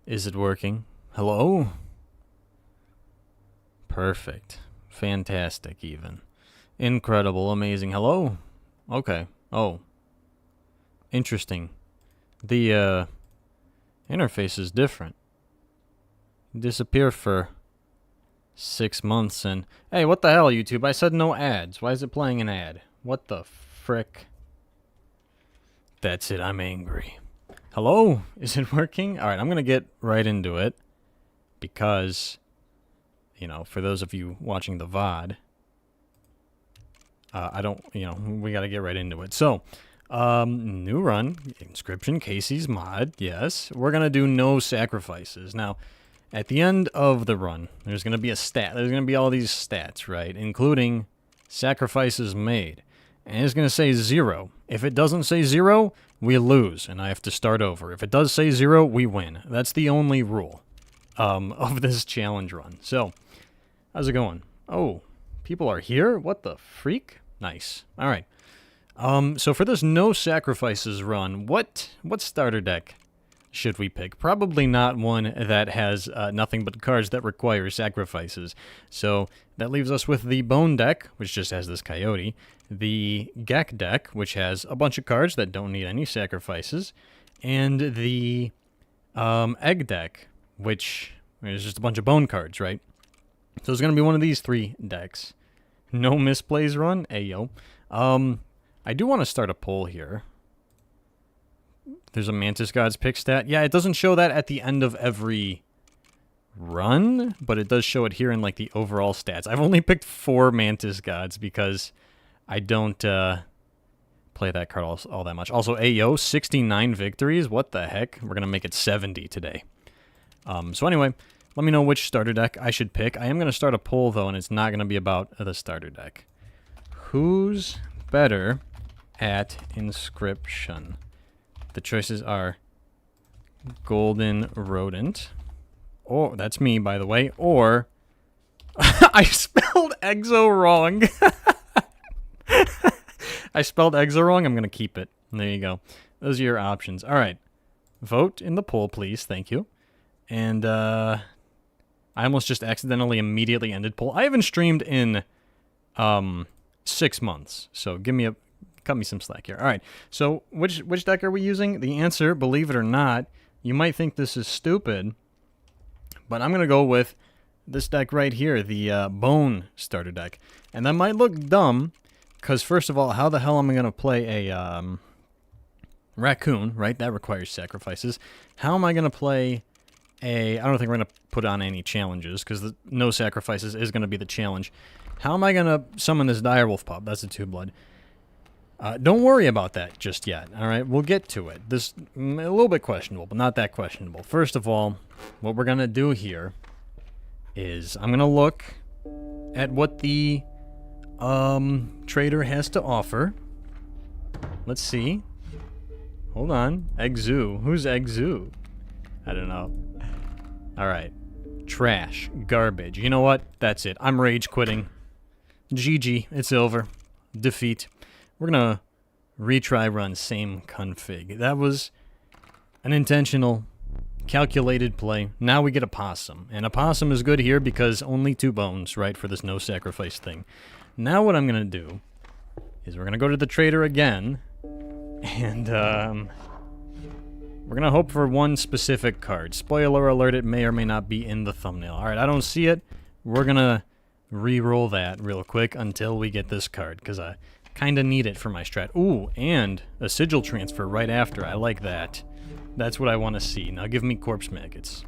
Is it working? Hello? Perfect. Fantastic, even. Incredible, amazing. Hello? Okay. Oh. Interesting. The, interface is different. Disappear for 6 months and... Hey, what the hell, YouTube? I said no ads. Why is it playing an ad? What the frick? That's it, I'm angry. Hello? Is it working? Alright, I'm gonna get right into it. Because, you know, for those of you watching the VOD, we gotta get right into it. So, new run, Inscryption Kaycee's Mod, yes. We're gonna do no sacrifices. Now, at the end of the run, there's gonna be a stat. There's gonna be all these stats, right? Including sacrifices made. And it's gonna say 0. If it doesn't say 0, we lose, and I have to start over. If it does say 0, we win. That's the only rule of this challenge run. So, how's it going? Oh, people are here? What the freak? Nice. All right. So for this no sacrifices run, what starter deck should we pick? Probably not one that has nothing but cards that require sacrifices. So that leaves us with the Bone deck, which just has this Coyote, the Gek deck, which has a bunch of cards that don't need any sacrifices, and the Egg deck, which is just a bunch of Bone cards, right? So it's going to be one of these 3 decks. No misplays run? Ayo. I do want to start a poll here. There's a Mantis Gods pick stat. Yeah, it doesn't show that at the end of every run, but it does show it here in, like, the overall stats. I've only picked 4 Mantis Gods because I don't play that card all that much. Also, Ayo, 69 victories. What the heck? We're going to make it 70 today. So anyway, let me know which starter deck I should pick. I am going to start a poll, though, and it's not going to be about the starter deck. Who's better at Inscryption? The choices are Golden Rodent. Oh, that's me, by the way. Or I spelled Exo wrong. I spelled Exo wrong. I'm going to keep it. There you go. Those are your options. All right. Vote in the poll, please. Thank you. And I almost just accidentally immediately ended poll. I haven't streamed in 6 months. So cut me some slack here. All right. So which deck are we using? The answer, believe it or not, you might think this is stupid, but I'm going to go with this deck right here, the Bone starter deck. And that might look dumb, because first of all, how the hell am I going to play a Raccoon, right? That requires sacrifices. How am I going to play I don't think we're going to put on any challenges, because the no sacrifices is going to be the challenge. How am I going to summon this Direwolf Pup? That's a 2-blood. Don't worry about that just yet, all right? We'll get to it. This a little bit questionable, but not that questionable. First of all, what we're going to do here is I'm going to look at what the trader has to offer. Let's see. Hold on. Exu. Who's Exu? I don't know. All right. Trash. Garbage. You know what? That's it. I'm rage quitting. GG. It's over. Defeat. We're going to retry run same config. That was an intentional, calculated play. Now we get a possum. And a possum is good here because only 2 bones, right, for this no sacrifice thing. Now what I'm going to do is we're going to go to the trader again. And we're going to hope for one specific card. Spoiler alert, it may or may not be in the thumbnail. All right, I don't see it. We're going to re-roll that real quick until we get this card, because I kind of need it for my strat. Ooh, and a sigil transfer right after. I like that. That's what I want to see. Now give me corpse maggots.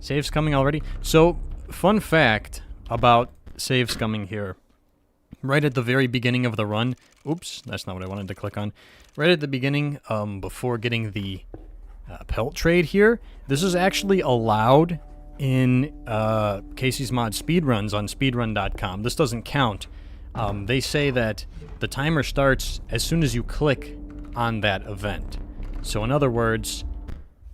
Saves coming already. So, fun fact about saves coming here. Right at the very beginning of the run. Oops, that's not what I wanted to click on. Right at the beginning, before getting the pelt trade here, this is actually allowed in Kaycee's Mod speedruns on speedrun.com. This doesn't count. They say that the timer starts as soon as you click on that event. So in other words,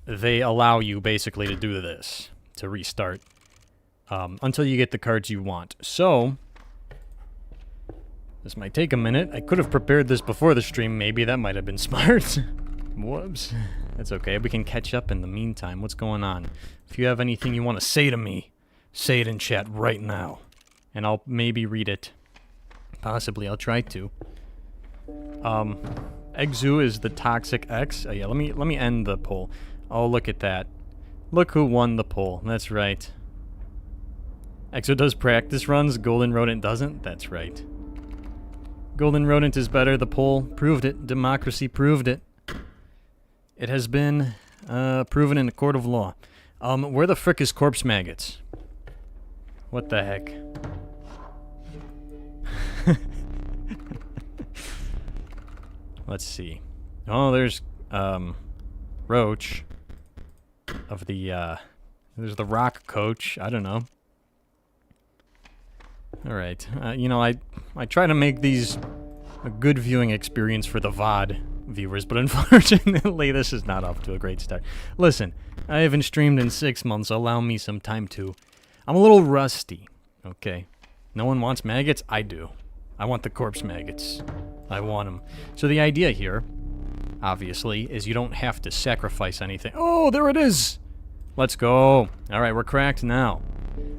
they allow you basically to do this, to restart, until you get the cards you want. So, this might take a minute. I could have prepared this before the stream, maybe. That might have been smart. Whoops. That's okay. We can catch up in the meantime. What's going on? If you have anything you want to say to me, say it in chat right now. And I'll maybe read it. Possibly. I'll try to. Exu is the toxic X. Oh, yeah, let me end the poll. Oh, look at that. Look who won the poll. That's right. Exo does practice runs. Golden Rodent doesn't. That's right. Golden Rodent is better. The poll proved it. Democracy proved it. It has been proven in a court of law. Where the frick is Corpse Maggots? What the heck? Let's see. Oh, there's Roach of the there's the Rock Coach. I don't know. All right. You know, I try to make these a good viewing experience for the VOD viewers, but unfortunately this is not off to a great start. Listen, I haven't streamed in 6 months. Allow me some time to. I'm a little rusty. Okay. No one wants maggots? I do. I want the corpse maggots. I want them. So the idea here, obviously, is you don't have to sacrifice anything. Oh, there it is! Let's go. All right, we're cracked now.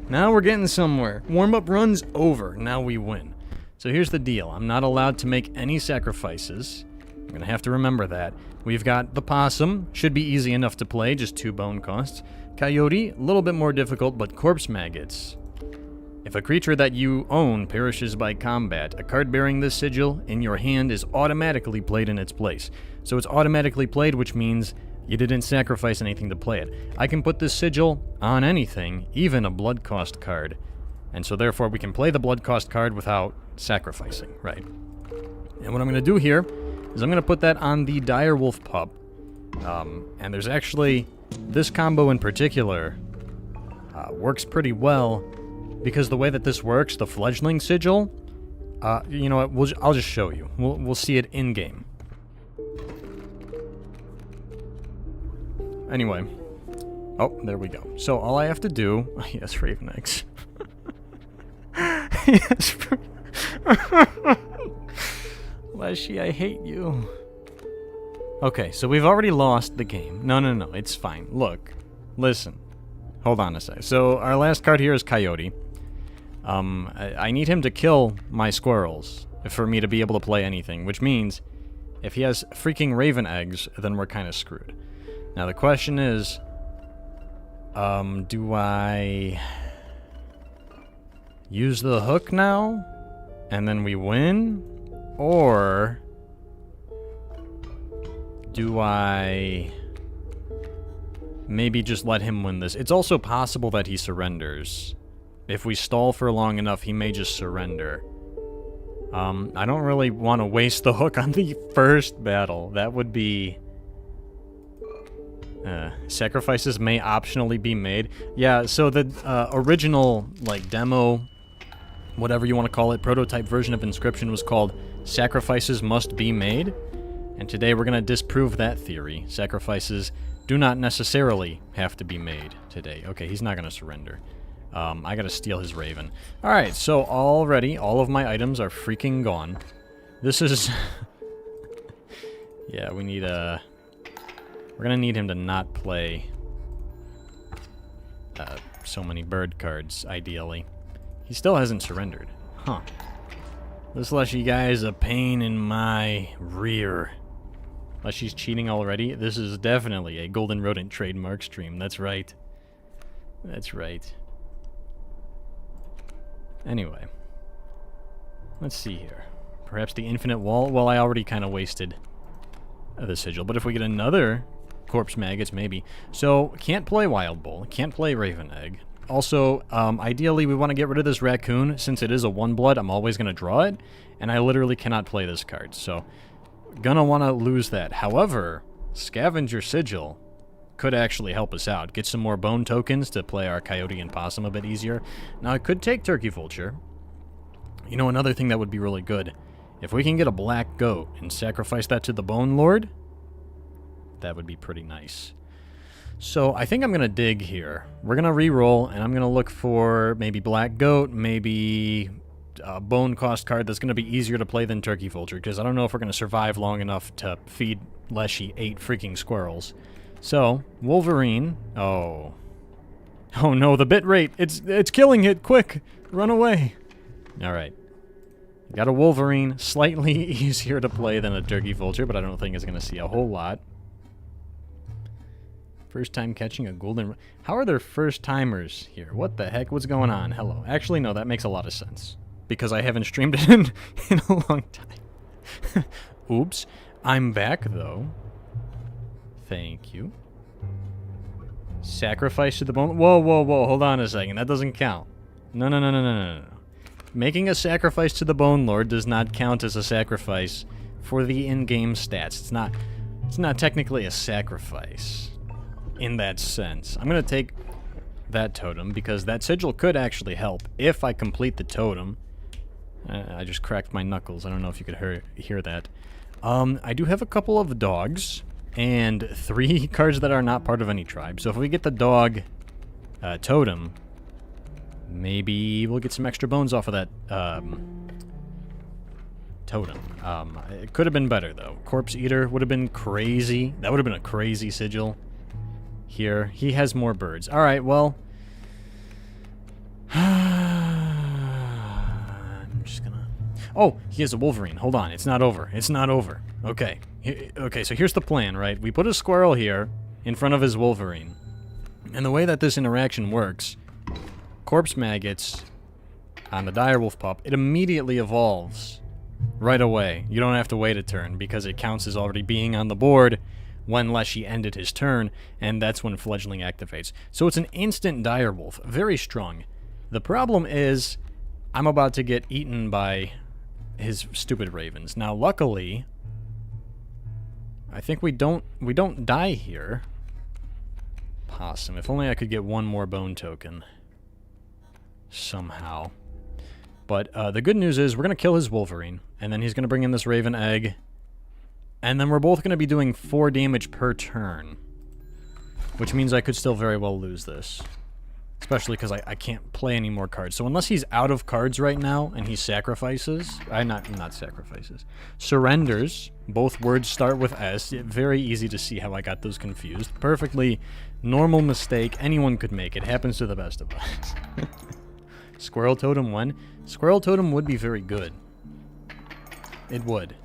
Now we're getting somewhere. Warm-up run's over. Now we win. So here's the deal. I'm not allowed to make any sacrifices. I'm going to have to remember that. We've got the possum. Should be easy enough to play, just 2 bone costs. Coyote, a little bit more difficult, but corpse maggots. If a creature that you own perishes by combat, a card bearing this sigil in your hand is automatically played in its place. So it's automatically played, which means you didn't sacrifice anything to play it. I can put this sigil on anything, even a blood cost card. And so therefore we can play the blood cost card without sacrificing, right? And what I'm going to do here is I'm going to put that on the Direwolf pup. And there's actually, this combo in particular works pretty well. Because the way that this works, the fledgling sigil, you know what, I'll just show you. We'll see it in-game. Anyway. Oh, there we go. So all I have to do... Yes, Raven Eggs. Yes, Leshy, I hate you. Okay, so we've already lost the game. No, it's fine. Look. Listen. Hold on a sec. So our last card here is Coyote. I need him to kill my squirrels for me to be able to play anything, which means if he has freaking Raven Eggs, then we're kind of screwed. Now the question is, do I use the hook now and then we win? Or do I maybe just let him win this? It's also possible that he surrenders. If we stall for long enough, he may just surrender. I don't really want to waste the hook on the first battle. That would be... sacrifices may optionally be made. Yeah, so the original, like, demo, whatever you want to call it, prototype version of Inscryption was called Sacrifices Must Be Made. And today we're going to disprove that theory. Sacrifices do not necessarily have to be made today. Okay, he's not going to surrender. I gotta steal his Raven. Alright, so already all of my items are freaking gone. This is... yeah, we need a... We're gonna need him to not play so many bird cards, ideally. He still hasn't surrendered. Huh. This Leshy guy is a pain in my rear. Leshy's cheating already? This is definitely a Golden Rodent trademark stream. That's right. That's right. Anyway, let's see here. Perhaps the infinite wall? Well, I already kind of wasted the sigil, but if we get another corpse maggots, maybe. So, can't play Wild Bull, can't play Raven Egg. Also, ideally, we want to get rid of this raccoon. Since it is a 1-blood, I'm always going to draw it, and I literally cannot play this card, so gonna want to lose that. However, Scavenger Sigil could actually help us out. Get some more bone tokens to play our Coyote and Possum a bit easier. Now, I could take Turkey Vulture. You know, another thing that would be really good, if we can get a black goat and sacrifice that to the Bone Lord, that would be pretty nice. So, I think I'm going to dig here. We're going to re-roll, and I'm going to look for maybe black goat, maybe bone cost card that's going to be easier to play than Turkey Vulture, because I don't know if we're going to survive long enough to feed Leshy 8 freaking squirrels. So, Wolverine. Oh. Oh no, the bit rate. It's killing it. Quick. Run away. Alright. Got a Wolverine. Slightly easier to play than a Turkey Vulture, but I don't think it's going to see a whole lot. First time catching a golden... How are there first timers here? What the heck? What's going on? Hello. Actually, no, that makes a lot of sense. Because I haven't streamed it in a long time. Oops. I'm back, though. Thank you. Sacrifice to the bone... Whoa, whoa, whoa. Hold on a second. That doesn't count. No, no, no, no, no, no, no. Making a sacrifice to the Bone Lord does not count as a sacrifice for the in-game stats. It's not technically a sacrifice in that sense. I'm going to take that totem because that sigil could actually help if I complete the totem. I just cracked my knuckles. I don't know if you could hear that. I do have a couple of dogs and 3 cards that are not part of any tribe. So if we get the dog totem, maybe we'll get some extra bones off of that totem. It could have been better, though. Corpse Eater would have been crazy. That would have been a crazy sigil. Here. He has more birds. Alright, well... I'm just gonna... Oh! He has a Wolverine. Hold on. It's not over. It's not over. Okay. Okay, so here's the plan, right? We put a squirrel here in front of his Wolverine. And the way that this interaction works... Corpse Maggots on the Direwolf Pup, it immediately evolves right away. You don't have to wait a turn because it counts as already being on the board when Leshy ended his turn, and that's when Fledgling activates. So it's an instant Direwolf. Very strong. The problem is I'm about to get eaten by his stupid ravens. Now, luckily, I think we don't die here. Possum. If only I could get one more bone token. Somehow. But the good news is we're going to kill his Wolverine, and then he's going to bring in this Raven Egg, and then we're both going to be doing 4 damage per turn, which means I could still very well lose this, especially because I can't play any more cards. So unless he's out of cards right now and he sacrifices, not sacrifices, surrenders, both words start with S. Very easy to see how I got those confused. Perfectly normal mistake. Anyone could make. It happens to the best of us. Squirrel Totem 1. Squirrel Totem would be very good. It would.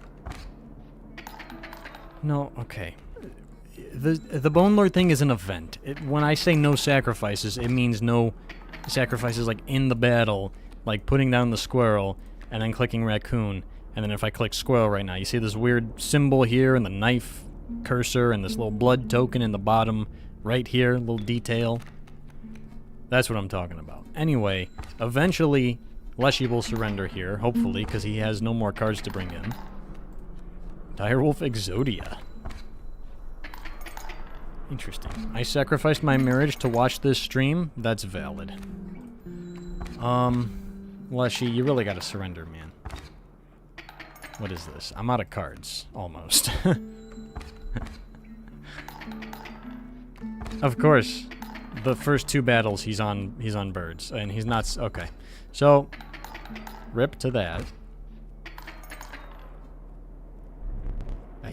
No, okay. The Bone Lord thing is an event. When I say no sacrifices, it means no sacrifices like in the battle, like putting down the squirrel and then clicking raccoon. And then if I click squirrel right now, you see this weird symbol here and the knife cursor and this little blood token in the bottom right here, little detail. That's what I'm talking about. Anyway, eventually Leshy will surrender here, hopefully, because he has no more cards to bring in. Direwolf Exodia. Interesting. I sacrificed my marriage to watch this stream. That's valid. Leshy, you really gotta surrender, man. What is this? I'm out of cards. Almost. Of course. The first 2 battles, he's on birds. And he's not... Okay. So, rip to that.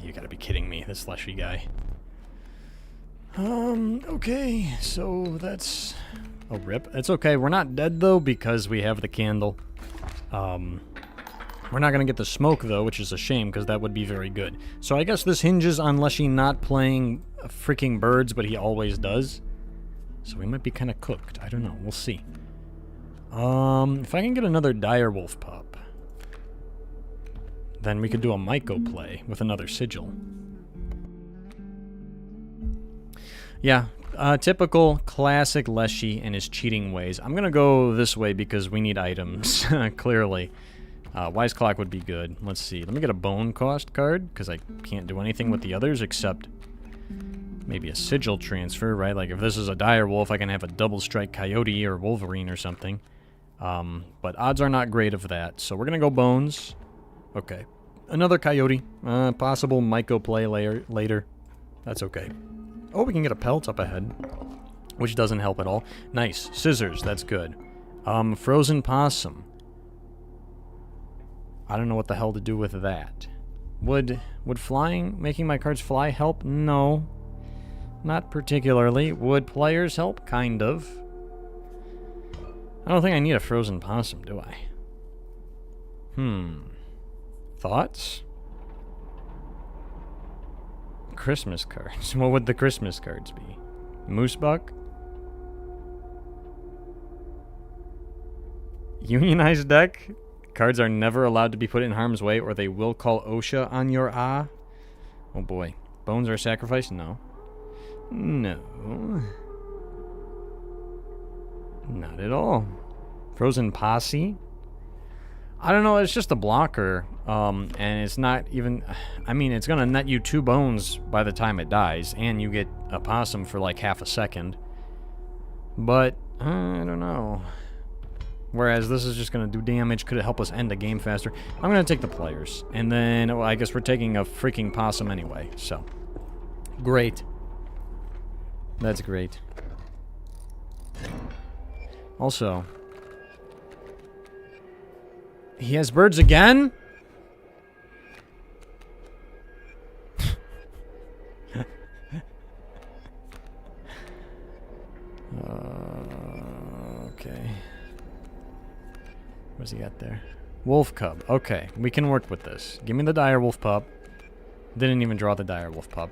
You gotta be kidding me, this Leshy guy. Okay, so that's... Oh, rip. It's okay, we're not dead, though, because we have the candle. We're not gonna get the smoke, though, which is a shame, because that would be very good. So I guess this hinges on Leshy not playing freaking birds, but he always does. So we might be kind of cooked. I don't know, we'll see. If I can get another Direwolf Pup, then we could do a Myco play with another sigil. Yeah, typical classic Leshy and his cheating ways. I'm gonna go this way because we need items, clearly. Wise Clock would be good. Let's see. Let me get a bone cost card, because I can't do anything with the others except maybe a sigil transfer, right? Like if this is a Direwolf, I can have a double strike Coyote or Wolverine or something. But odds are not great of that, so we're gonna go bones. Okay. Another Coyote. Possible Myco play later. That's okay. Oh, we can get a pelt up ahead, which doesn't help at all. Nice. Scissors, that's good. Frozen Possum. I don't know what the hell to do with that. Would flying, making my cards fly help? No. Not particularly. Would players help? Kind of. I don't think I need a frozen possum, do I? Thoughts? Christmas cards. What would the Christmas cards be? Moose buck? Unionized deck? Cards are never allowed to be put in harm's way or they will call OSHA on your ah. Oh boy. Bones are sacrificed? No. No. Not at all. Frozen posse? I don't know, it's just a blocker. And it's not even... I mean, it's gonna net you 2 bones by the time it dies, and you get a possum for like half a second. But, I don't know. Whereas this is just gonna do damage. Could it help us end the game faster? I'm gonna take the players. And then, well, I guess we're taking a freaking possum anyway, so. Great. That's great. Also... He has birds again? Okay. What's he got there? Wolf cub. Okay, we can work with this. Give me the dire wolf pup. Didn't even draw the dire wolf pup.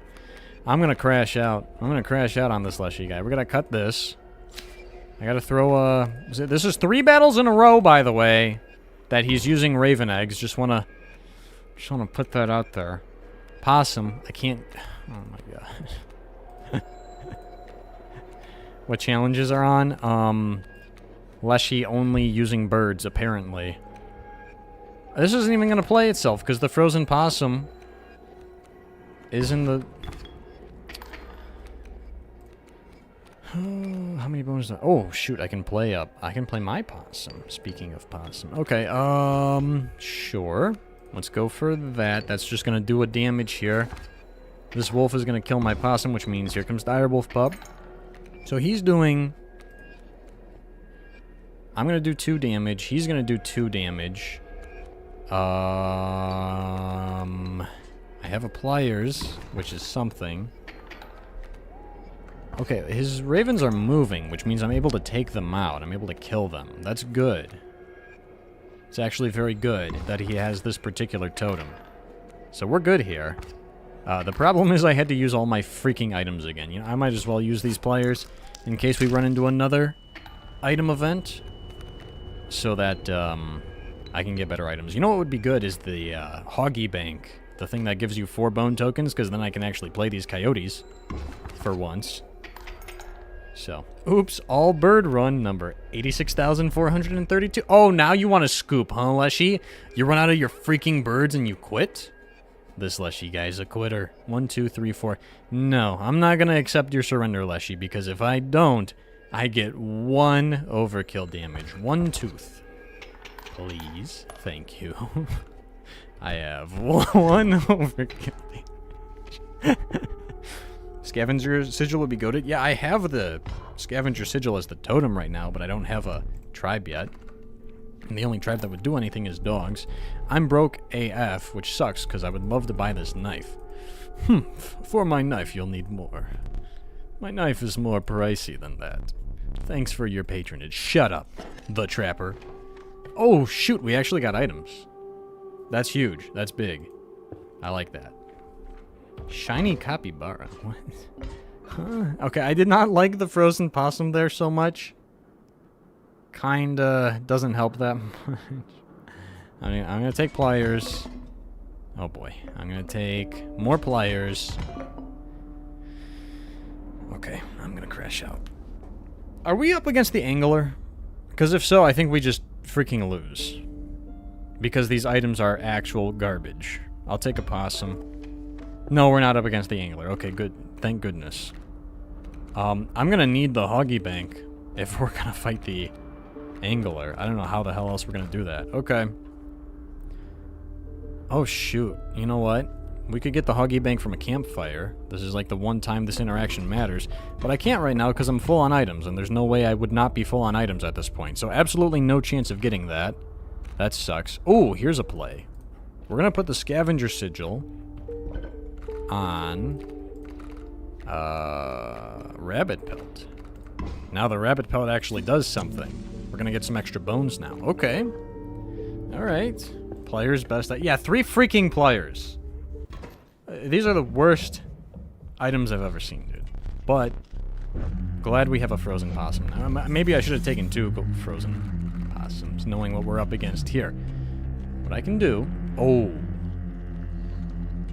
I'm gonna crash out. I'm gonna crash out on this Leshy guy. We're gonna cut this. I gotta throw a... This is 3 battles in a row, by the way, that he's using Raven Eggs. Just wanna put that out there. Possum. I can't... Oh my god. What challenges are on? Leshy only using birds, apparently. This isn't even gonna play itself, because the frozen possum is in the... How many bones? Oh, shoot, I can play my possum, speaking of possum. Okay, sure. Let's go for that. That's just gonna do a damage here. This wolf is gonna kill my possum, which means here comes dire wolf pup. So he's doing... I'm gonna do 2 damage. He's gonna do 2 damage. I have a pliers, which is something. Okay, his ravens are moving, which means I'm able to take them out. I'm able to kill them. That's good. It's actually very good that he has this particular totem. So we're good here. The problem is I had to use all my freaking items again. You know, I might as well use these pliers in case we run into another item event, so that I can get better items. You know what would be good is the Hoggy Bank, the thing that gives you 4 bone tokens, because then I can actually play these coyotes for once. So, oops, all bird run number 86,432. Oh, now you want to scoop, huh, Leshy? You run out of your freaking birds and you quit? This Leshy guy's a quitter. 1, 2, 3, 4. No, I'm not going to accept your surrender, Leshy, because if I don't, I get 1 overkill damage. 1 tooth. Please. Thank you. I have 1 overkill damage. Scavenger Sigil would be goated. Yeah, I have the Scavenger Sigil as the totem right now, but I don't have a tribe yet. And the only tribe that would do anything is dogs. I'm broke AF, which sucks, because I would love to buy this knife. For my knife, you'll need more. My knife is more pricey than that. Thanks for your patronage. Shut up, the trapper. Oh, shoot, we actually got items. That's huge. That's big. I like that. Shiny capybara. What? Huh? Okay, I did not like the frozen possum there so much. Kinda doesn't help that much. I mean, I'm gonna take pliers. Oh boy, I'm gonna take more pliers. Okay, I'm gonna crash out. Are we up against the angler? Because if so, I think we just freaking lose. Because these items are actual garbage. I'll take a possum. No, we're not up against the angler. Okay, good. Thank goodness. I'm gonna need the Hoggy Bank if we're gonna fight the angler. I don't know how the hell else we're gonna do that. Okay. Oh, shoot. You know what? We could get the Hoggy Bank from a campfire. This is like the one time this interaction matters. But I can't right now because I'm full on items, and there's no way I would not be full on items at this point. So absolutely no chance of getting that. That sucks. Oh, here's a play. We're going to put the scavenger sigil on rabbit pelt. Now the rabbit pelt actually does something. We're going to get some extra bones now. Okay. All right. Players best. Yeah, 3 freaking players. These are the worst items I've ever seen, dude. But glad we have a frozen possum now. Maybe I should have taken 2 frozen possums, knowing what we're up against here. What I can do... Oh.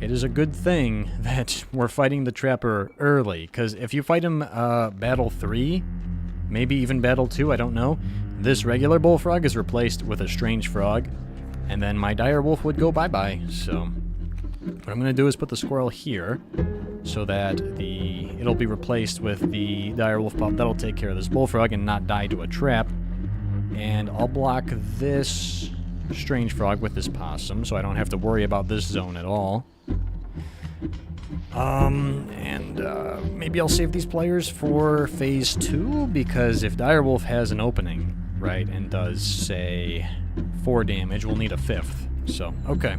It is a good thing that we're fighting the Trapper early, because if you fight him Battle 3, maybe even Battle 2, I don't know, this regular bullfrog is replaced with a strange frog, and then my dire wolf would go bye-bye. So what I'm going to do is put the squirrel here, so that it'll be replaced with the dire wolf pup. That'll take care of this bullfrog and not die to a trap. And I'll block this strange frog with this possum, so I don't have to worry about this zone at all. Maybe I'll save these players for phase 2, because if direwolf has an opening, right, and does, say, 4 damage, we'll need a 5th. So, okay.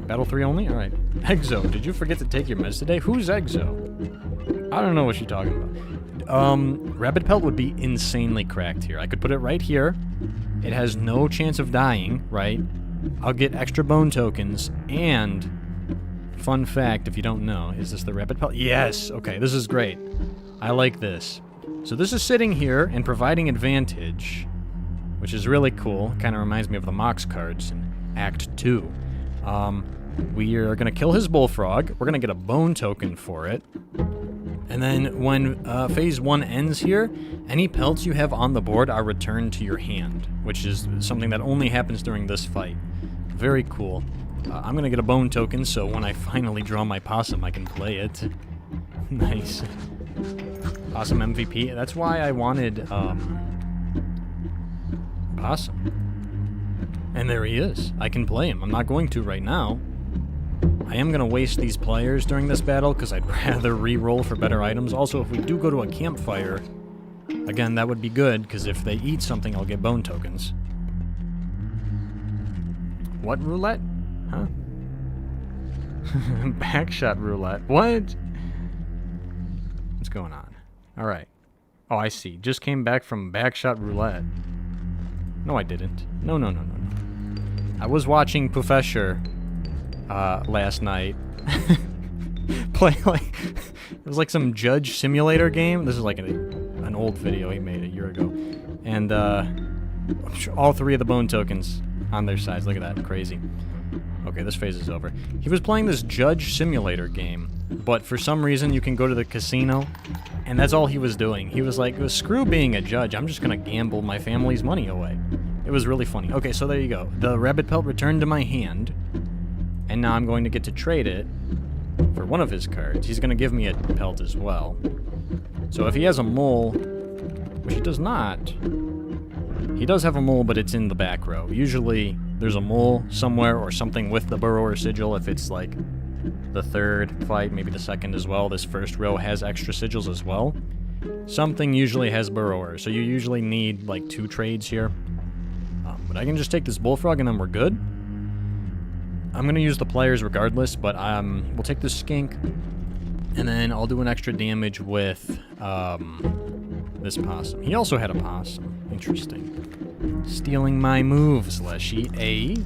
Battle 3 only? Alright. Exo, did you forget to take your meds today? Who's Exo? I don't know what you're talking about. Rabbit Pelt would be insanely cracked here. I could put it right here. It has no chance of dying, right? I'll get extra bone tokens, and... Fun fact, if you don't know, is this the rabbit pelt? Yes! Okay, this is great. I like this. So this is sitting here and providing advantage, which is really cool. Kind of reminds me of the Mox cards in Act 2. We are going to kill his bullfrog. We're going to get a bone token for it. And then when phase 1 ends here, any pelts you have on the board are returned to your hand, which is something that only happens during this fight. Very cool. I'm going to get a bone token, so when I finally draw my possum, I can play it. Nice. Possum MVP. That's why I wanted possum. And there he is. I can play him. I'm not going to right now. I am going to waste these players during this battle, because I'd rather re-roll for better items. Also, if we do go to a campfire, again, that would be good, because if they eat something, I'll get bone tokens. What roulette? Huh? Backshot roulette. What? What's going on? Alright. Oh, I see. Just came back from backshot roulette. No, I didn't. No. I was watching Professor last night. Play like... It was like some judge simulator game. This is like an old video he made a year ago. And all 3 of the bone tokens on their sides. Look at that. Crazy. Okay, this phase is over. He was playing this judge simulator game, but for some reason you can go to the casino, and that's all he was doing. He was like, screw being a judge, I'm just gonna gamble my family's money away. It was really funny. Okay, so there you go. The rabbit pelt returned to my hand, and now I'm going to get to trade it for one of his cards. He's gonna give me a pelt as well. So if he has a mole, which he does not, he does have a mole, but it's in the back row. Usually there's a mole somewhere or something with the burrower sigil if it's like the 3rd fight, maybe the 2nd as well. This first row has extra sigils as well. Something usually has burrower, so you usually need like 2 trades here. But I can just take this bullfrog and then we're good. I'm going to use the players regardless, but we'll take this skink, and then I'll do an extra damage with this possum. He also had a possum. Interesting. Stealing my moves, Leshy. A.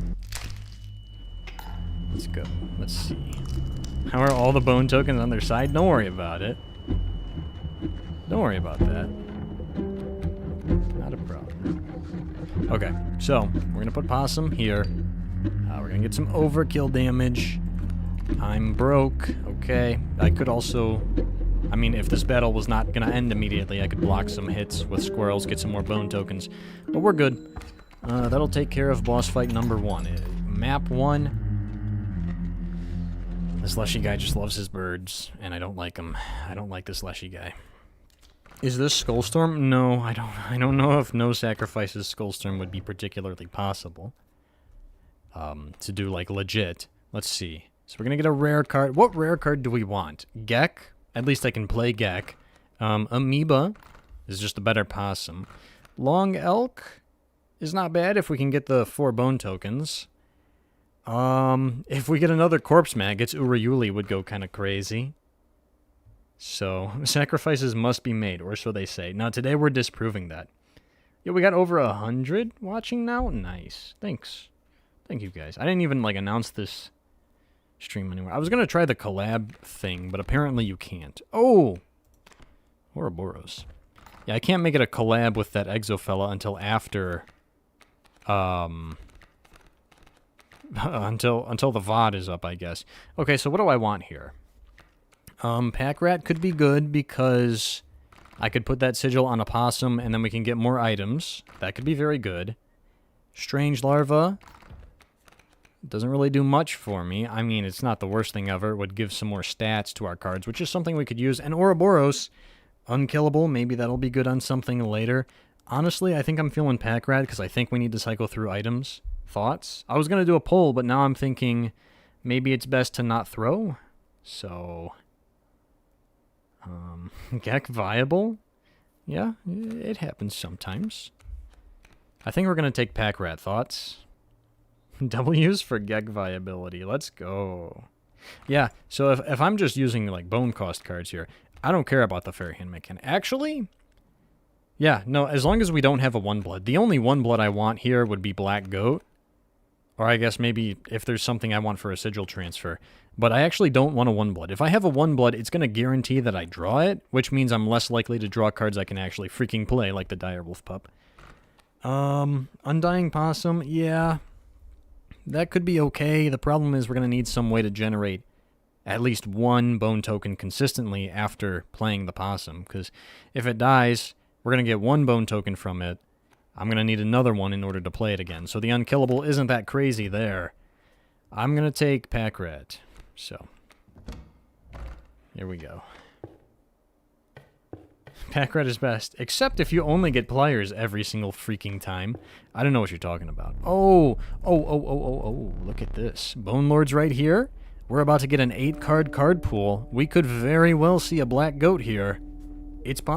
Let's go. Let's see. How are all the bone tokens on their side? Don't worry about it. Don't worry about that. Not a problem. Okay, so we're going to put possum here. We're going to get some overkill damage. I'm broke. Okay. I could also... I mean, if this battle was not going to end immediately, I could block some hits with squirrels, get some more bone tokens. But we're good. That'll take care of boss fight number 1. Map 1. This Leshy guy just loves his birds, and I don't like him. I don't like this Leshy guy. Is this Skullstorm? No, I don't know if no sacrifices Skullstorm would be particularly possible. To do, like, legit. Let's see. So we're going to get a rare card. What rare card do we want? Gek? At least I can play Gek. Amoeba is just a better possum. Long Elk is not bad if we can get the 4 bone tokens. If we get another corpse maggots, Urayuli would go kind of crazy. So, sacrifices must be made, or so they say. Now, today we're disproving that. Yeah, we got over 100 watching now? Nice. Thanks. Thank you, guys. I didn't even, like, announce this stream anywhere. I was going to try the collab thing, but apparently you can't. Oh! Ouroboros. Yeah, I can't make it a collab with that Exofella until after, until the VOD is up, I guess. Okay, so what do I want here? Pack Rat could be good because I could put that sigil on a possum and then we can get more items. That could be very good. Strange Larva doesn't really do much for me. I mean, it's not the worst thing ever. It would give some more stats to our cards, which is something we could use. And Ouroboros, unkillable. Maybe that'll be good on something later. Honestly, I think I'm feeling Pack Rat because I think we need to cycle through items. Thoughts? I was going to do a poll, but now I'm thinking maybe it's best to not throw. So... Gek viable? Yeah, it happens sometimes. I think we're going to take Pack Rat. Thoughts? W's for Gek viability. Let's go. Yeah, so if I'm just using, like, bone cost cards here, I don't care about the Fairy Hand mechanic. Actually, yeah, no, as long as we don't have a 1-blood. The only 1-blood I want here would be Black Goat. Or I guess maybe if there's something I want for a sigil transfer. But I actually don't want a 1-blood. If I have a 1-blood, it's going to guarantee that I draw it, which means I'm less likely to draw cards I can actually freaking play, like the Direwolf Pup. Undying Possum, yeah. That could be okay. The problem is we're going to need some way to generate at least 1 bone token consistently after playing the Possum. Because if it dies, we're going to get 1 bone token from it. I'm going to need another one in order to play it again. So the unkillable isn't that crazy there. I'm going to take Pack Rat. So, here we go. Pack Rat is best, except if you only get pliers every single freaking time. I don't know what you're talking about. Oh, look at this. Bone Lord's right here. We're about to get an 8-card card pool. We could very well see a Black Goat here.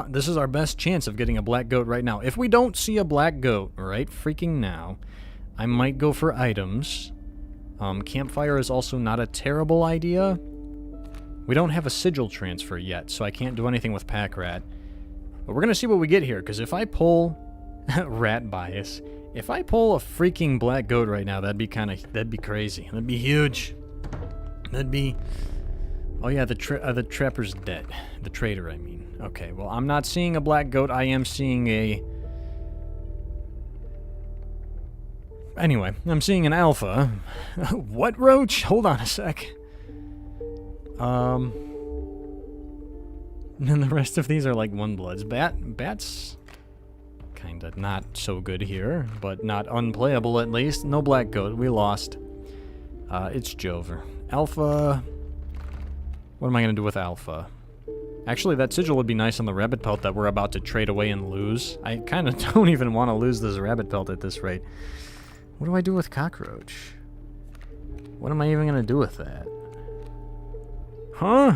This is our best chance of getting a Black Goat right now. If we don't see a Black Goat right freaking now, I might go for items. Campfire is also not a terrible idea. We don't have a sigil transfer yet, so I can't do anything with Pack Rat. But we're going to see what we get here, because if I pull... Rat bias. If I pull a freaking Black Goat right now, that'd be crazy. That'd be huge. That'd be... Oh yeah, the Trapper's dead. The Trader, I mean. Okay, well, I'm not seeing a Black Goat. I am seeing a... Anyway, I'm seeing an Alpha. What, Roach? Hold on a sec. And the rest of these are like 1-bloods. Bat's kinda not so good here, but not unplayable at least. No Black Goat. We lost. It's Jover. Alpha... What am I going to do with Alpha? Actually, that sigil would be nice on the rabbit pelt that we're about to trade away and lose. I kind of don't even want to lose this rabbit pelt at this rate. What do I do with Cockroach? What am I even going to do with that? Huh?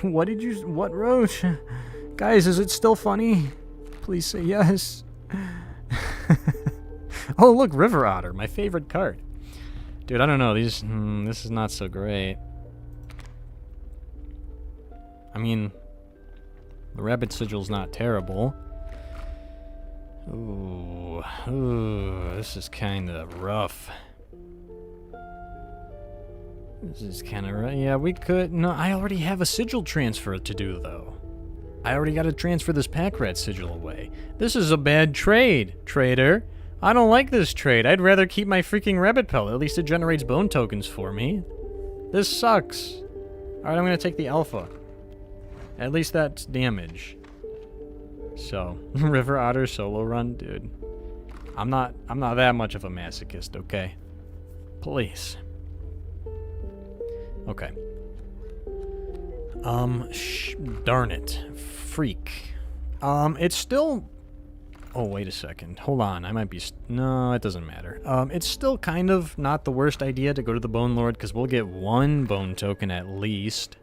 What, Roach? Guys, is it still funny? Please say yes. Oh, look, River Otter, my favorite card. Dude, I don't know, this is not so great. I mean, the rabbit sigil's not terrible. Ooh, this is kind of rough. This is kind of rough. Yeah, we could... No, I already have a sigil transfer to do, though. I already got to transfer this Pack Rat sigil away. This is a bad trade, trader. I don't like this trade. I'd rather keep my freaking rabbit pelt. At least it generates bone tokens for me. This sucks. Alright, I'm going to take the Alpha. At least that's damage. So, River Otter solo run, dude. I'm not that much of a masochist, okay? Please. Okay. Darn it. Freak. It's still... Oh, wait a second. Hold on. I might be... No, it doesn't matter. It's still kind of not the worst idea to go to the Bone Lord, because we'll get 1 bone token at least.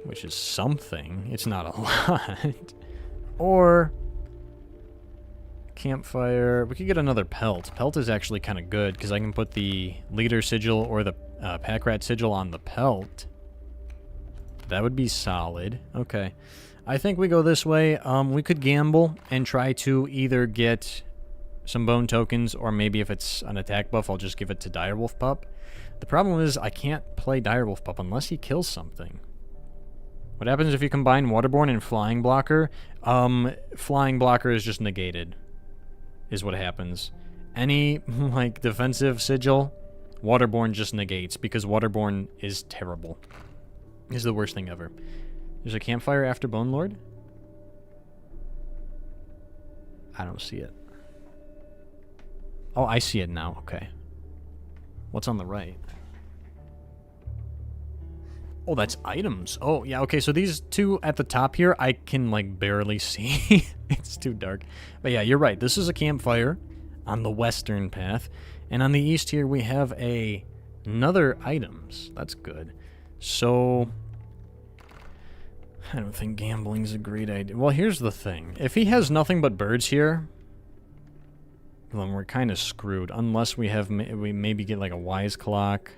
Which is something. It's not a lot. Or... campfire. We could get another pelt. Pelt is actually kind of good because I can put the leader sigil or the pack rat sigil on the pelt. That would be solid. Okay. I think we go this way. We could gamble and try to either get some bone tokens, or maybe if it's an attack buff, I'll just give it to Direwolf Pup. The problem is I can't play Direwolf Pup unless he kills something. What happens if you combine Waterborne and Flying Blocker? Flying Blocker is just negated, is what happens. Any, like, defensive sigil, Waterborne just negates, because Waterborne is terrible. Is the worst thing ever. There's a campfire after Bone Lord? I don't see it. Oh, I see it now. Okay. What's on the right? Oh, that's items. Oh, yeah, okay, so these two at the top here, I can, like, barely see. It's too dark. But yeah, you're right. This is a campfire on the western path. And on the east here, we have another items. That's good. So, I don't think gambling's a great idea. Well, here's the thing. If he has nothing but birds here, then we're kind of screwed. Unless we have, we maybe get, like, a wise clock.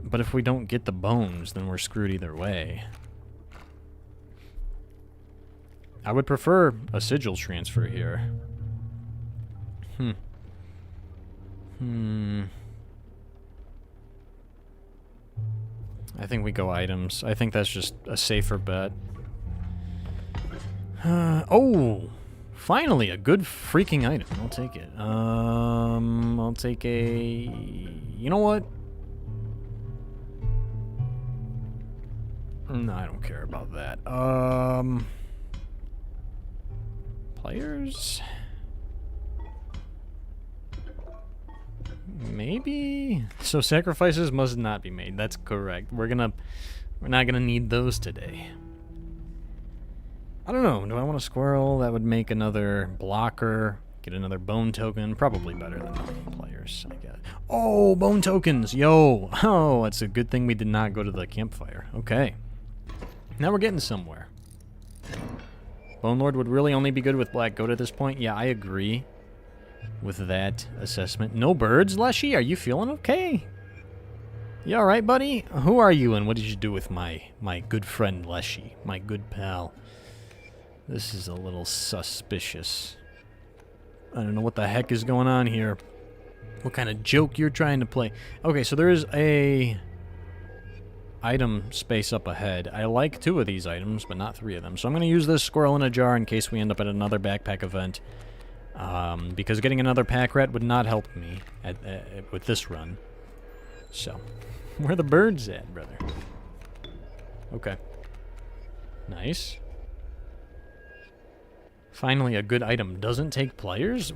But if we don't get the bones, then we're screwed either way. I would prefer a sigil transfer here. I think we go items. I think that's just a safer bet. Oh! Finally, a good freaking item. I'll take it. I'll take a... You know what? No, I don't care about that. Players? Maybe? So sacrifices must not be made. That's correct. We're not gonna need those today. I don't know. Do I want a squirrel? That would make another blocker. Get another bone token. Probably better than players, I guess. Oh, bone tokens! Yo! Oh, it's a good thing we did not go to the campfire. Okay. Now we're getting somewhere. Bone Lord would really only be good with Black Goat at this point. Yeah, I agree with that assessment. No birds, Leshy? Are you feeling okay? You alright, buddy? Who are you and what did you do with my good friend Leshy? My good pal. This is a little suspicious. I don't know what the heck is going on here. What kind of joke you're trying to play. Okay, so there is a item space up ahead. I like 2 of these items, but not 3 of them. So I'm going to use this squirrel in a jar in case we end up at another backpack event. Because getting another pack rat would not help me with this run. So, where are the birds at, brother? Okay. Nice. Finally, a good item doesn't take players?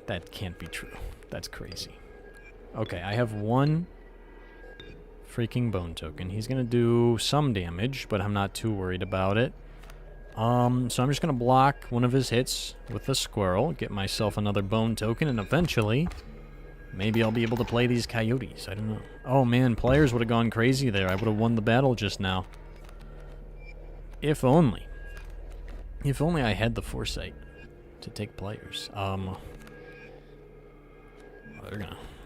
That can't be true. That's crazy. Okay, I have 1 freaking bone token. He's gonna do some damage, but I'm not too worried about it. So I'm just gonna block one of his hits with the squirrel, get myself another bone token, and eventually, maybe I'll be able to play these coyotes. I don't know. Oh man, players would have gone crazy there. I would have won the battle just now. If only. If only I had the foresight to take players.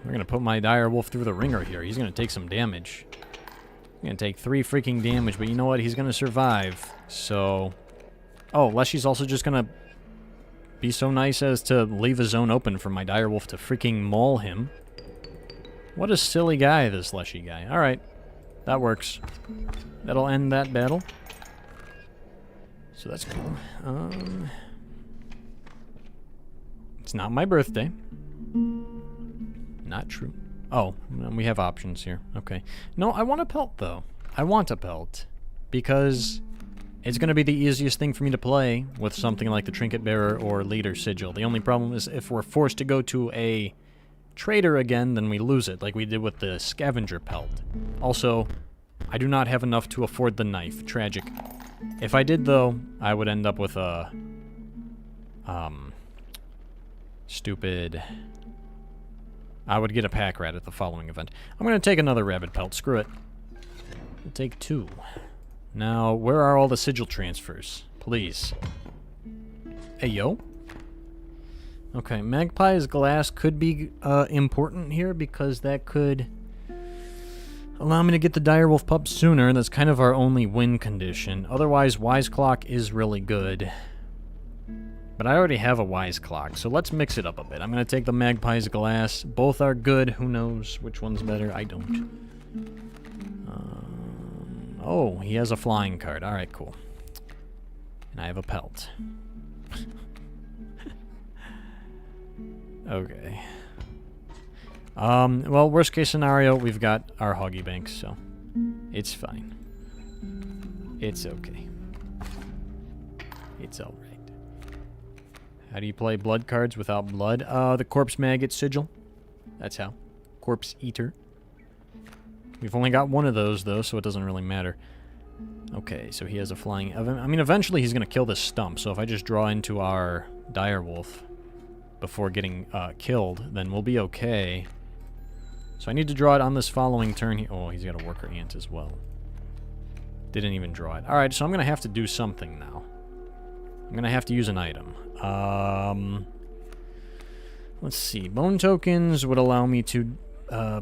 They're gonna put my dire wolf through the ringer here. He's gonna take some damage. He's gonna take 3 freaking damage, but you know what? He's gonna survive. So, oh, Leshy's also just gonna be so nice as to leave a zone open for my dire wolf to freaking maul him. What a silly guy, this Leshy guy. All right, that works. That'll end that battle. So that's cool. It's not my birthday. Not true. Oh, we have options here. Okay. No, I want a pelt, though. I want a pelt. Because it's going to be the easiest thing for me to play with something like the Trinket Bearer or Leader Sigil. The only problem is if we're forced to go to a trader again, then we lose it, like we did with the Scavenger Pelt. Also, I do not have enough to afford the knife. Tragic. If I did, though, I would end up with a... stupid... I would get a pack rat at the following event. I'm going to take another rabbit pelt. Screw it. I'll take 2. Now, where are all the sigil transfers? Please. Ayo. Okay, Magpie's Glass could be important here because that could allow me to get the Direwolf Pup sooner. That's kind of our only win condition. Otherwise, Wise Clock is really good. But I already have a Wise Clock, so let's mix it up a bit. I'm going to take the Magpie's Glass. Both are good. Who knows which one's better? I don't. Oh, he has a flying card. Alright, cool. And I have a pelt. Okay. Well, worst case scenario, we've got our Hoggy Banks, so it's fine. It's okay. It's alright. How do you play blood cards without blood? The Corpse Maggot Sigil. That's how. Corpse Eater. We've only got one of those, though, so it doesn't really matter. Okay, so he has a flying... I mean, eventually he's going to kill this stump, so if I just draw into our Direwolf before getting killed, then we'll be okay. So I need to draw it on this following turn. Oh, he's got a Worker Ant as well. Didn't even draw it. Alright, so I'm going to have to do something now. I'm going to have to use an item. Let's see. Bone tokens would allow me to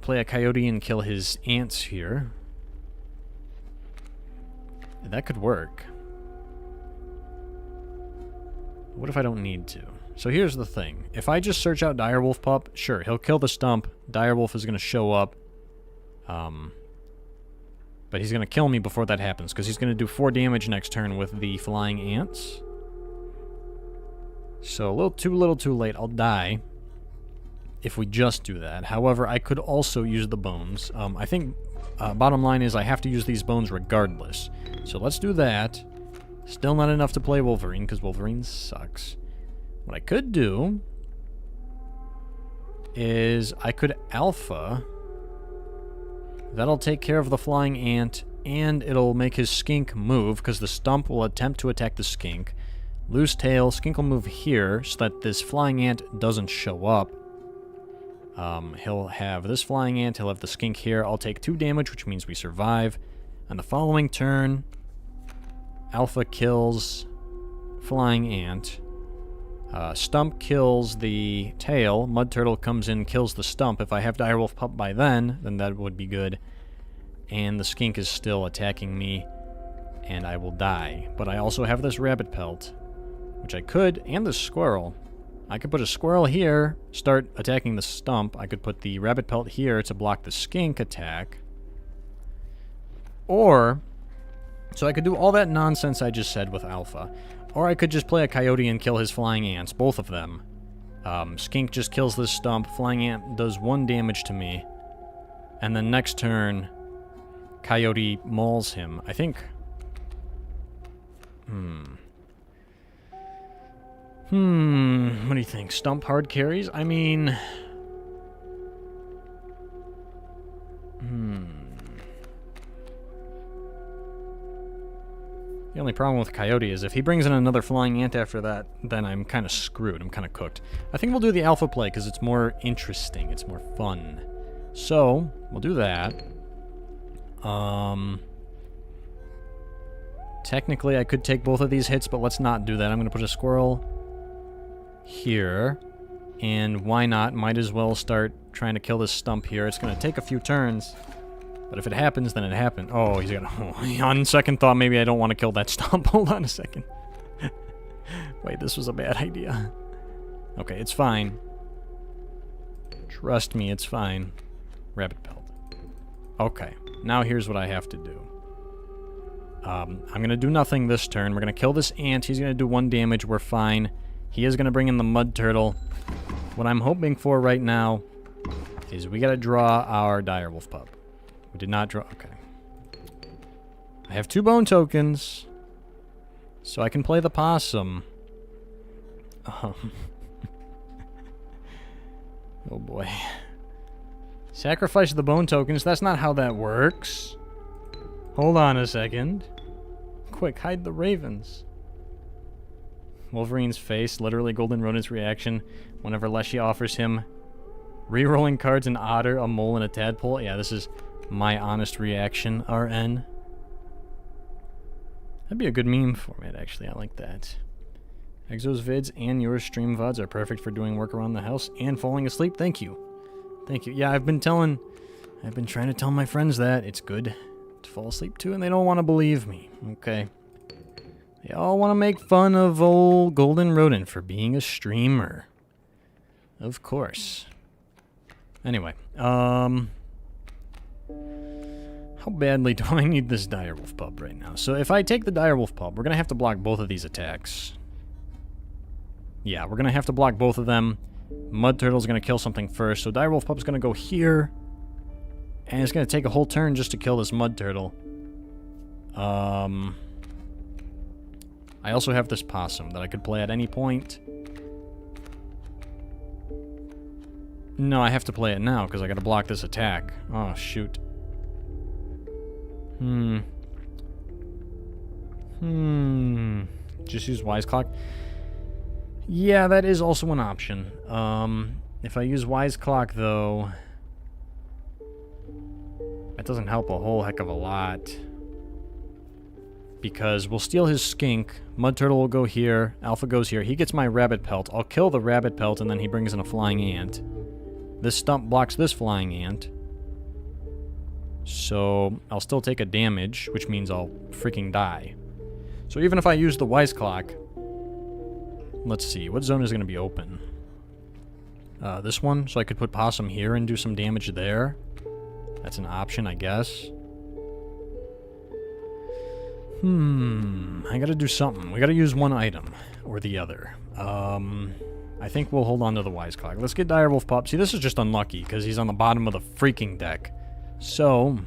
play a coyote and kill his ants here. That could work. What if I don't need to? So here's the thing. If I just search out Direwolf Pup, sure, he'll kill the stump. Direwolf is going to show up. But he's going to kill me before that happens, because he's going to do 4 damage next turn with the flying ants. So a little too late. I'll die if we just do that. However, I could also use the bones. I think bottom line is I have to use these bones regardless. So let's do that. Still not enough to play Wolverine, because Wolverine sucks. What I could do is I could Alpha. That'll take care of the flying ant, and it'll make his skink move, because the stump will attempt to attack the skink. Loose tail, skink will move here, so that this flying ant doesn't show up. He'll have this flying ant, he'll have the skink here. I'll take 2 damage, which means we survive. On the following turn, Alpha kills flying ant. Stump kills the tail. Mud Turtle comes in, kills the stump. If I have Direwolf Pup by then that would be good. And the skink is still attacking me, and I will die. But I also have this rabbit pelt, which I could, and the squirrel. I could put a squirrel here, start attacking the stump. I could put the rabbit pelt here to block the skink attack. Or, so I could do all that nonsense I just said with Alpha. Or I could just play a coyote and kill his flying ants, both of them. Skink just kills this stump, flying ant does 1 damage to me. And then next turn, coyote mauls him. I think... what do you think? Stump hard carries? I mean... The only problem with Coyote is if he brings in another flying ant after that, then I'm kind of screwed. I'm kind of cooked. I think we'll do the Alpha play because it's more interesting. It's more fun. So, we'll do that. Technically, I could take both of these hits, but let's not do that. I'm going to put a squirrel here. And why not? Might as well start trying to kill this stump here. It's going to take a few turns. But if it happens, then it happened. Oh, he's got... Oh, on second thought, maybe I don't want to kill that stump. Hold on a second. Wait, this was a bad idea. Okay, it's fine. Trust me, it's fine. Rabbit pelt. Okay, now here's what I have to do. I'm going to do nothing this turn. We're going to kill this ant. He's going to do 1 damage. We're fine. He is going to bring in the mud turtle. What I'm hoping for right now is we got to draw our Direwolf Pup. We did not draw... Okay. I have 2 bone tokens, so I can play the possum. Oh boy. Sacrifice the bone tokens. That's not how that works. Hold on a second. Quick, hide the ravens. Wolverine's face, literally Golden Rodent's reaction whenever Leshy offers him re-rolling cards, an otter, a mole, and a tadpole. Yeah, this is my honest reaction, RN. That'd be a good meme format, actually. I like that. Exo's vids and your stream VODs are perfect for doing work around the house and falling asleep. Thank you. Thank you. Yeah, I've been trying to tell my friends that it's good to fall asleep too, and they don't want to believe me. Okay. They all want to make fun of old Golden Rodent for being a streamer. Of course. Anyway, how badly do I need this direwolf pup right now? So if I take the direwolf pup, we're going to have to block both of these attacks. Yeah, we're going to have to block both of them. Mud Turtle's going to kill something first, so direwolf pup's going to go here. And it's going to take a whole turn just to kill this Mud Turtle. I also have this possum that I could play at any point. No, I have to play it now because I got to block this attack. Oh, shoot. Just use Wise Clock. Yeah, that is also an option. If I use Wise Clock, though, that doesn't help a whole heck of a lot. Because we'll steal his skink, Mud Turtle will go here, Alpha goes here, he gets my rabbit pelt, I'll kill the rabbit pelt, and then he brings in a flying ant. This stump blocks this flying ant. So, I'll still take a damage, which means I'll freaking die. So even if I use the Wise Clock, let's see, what zone is going to be open? This one, so I could put Possum here and do some damage there. That's an option, I guess. I gotta do something. We gotta use one item or the other. I think we'll hold on to the Wise Clock. Let's get Direwolf Pup. See, this is just unlucky because he's on the bottom of the freaking deck. So,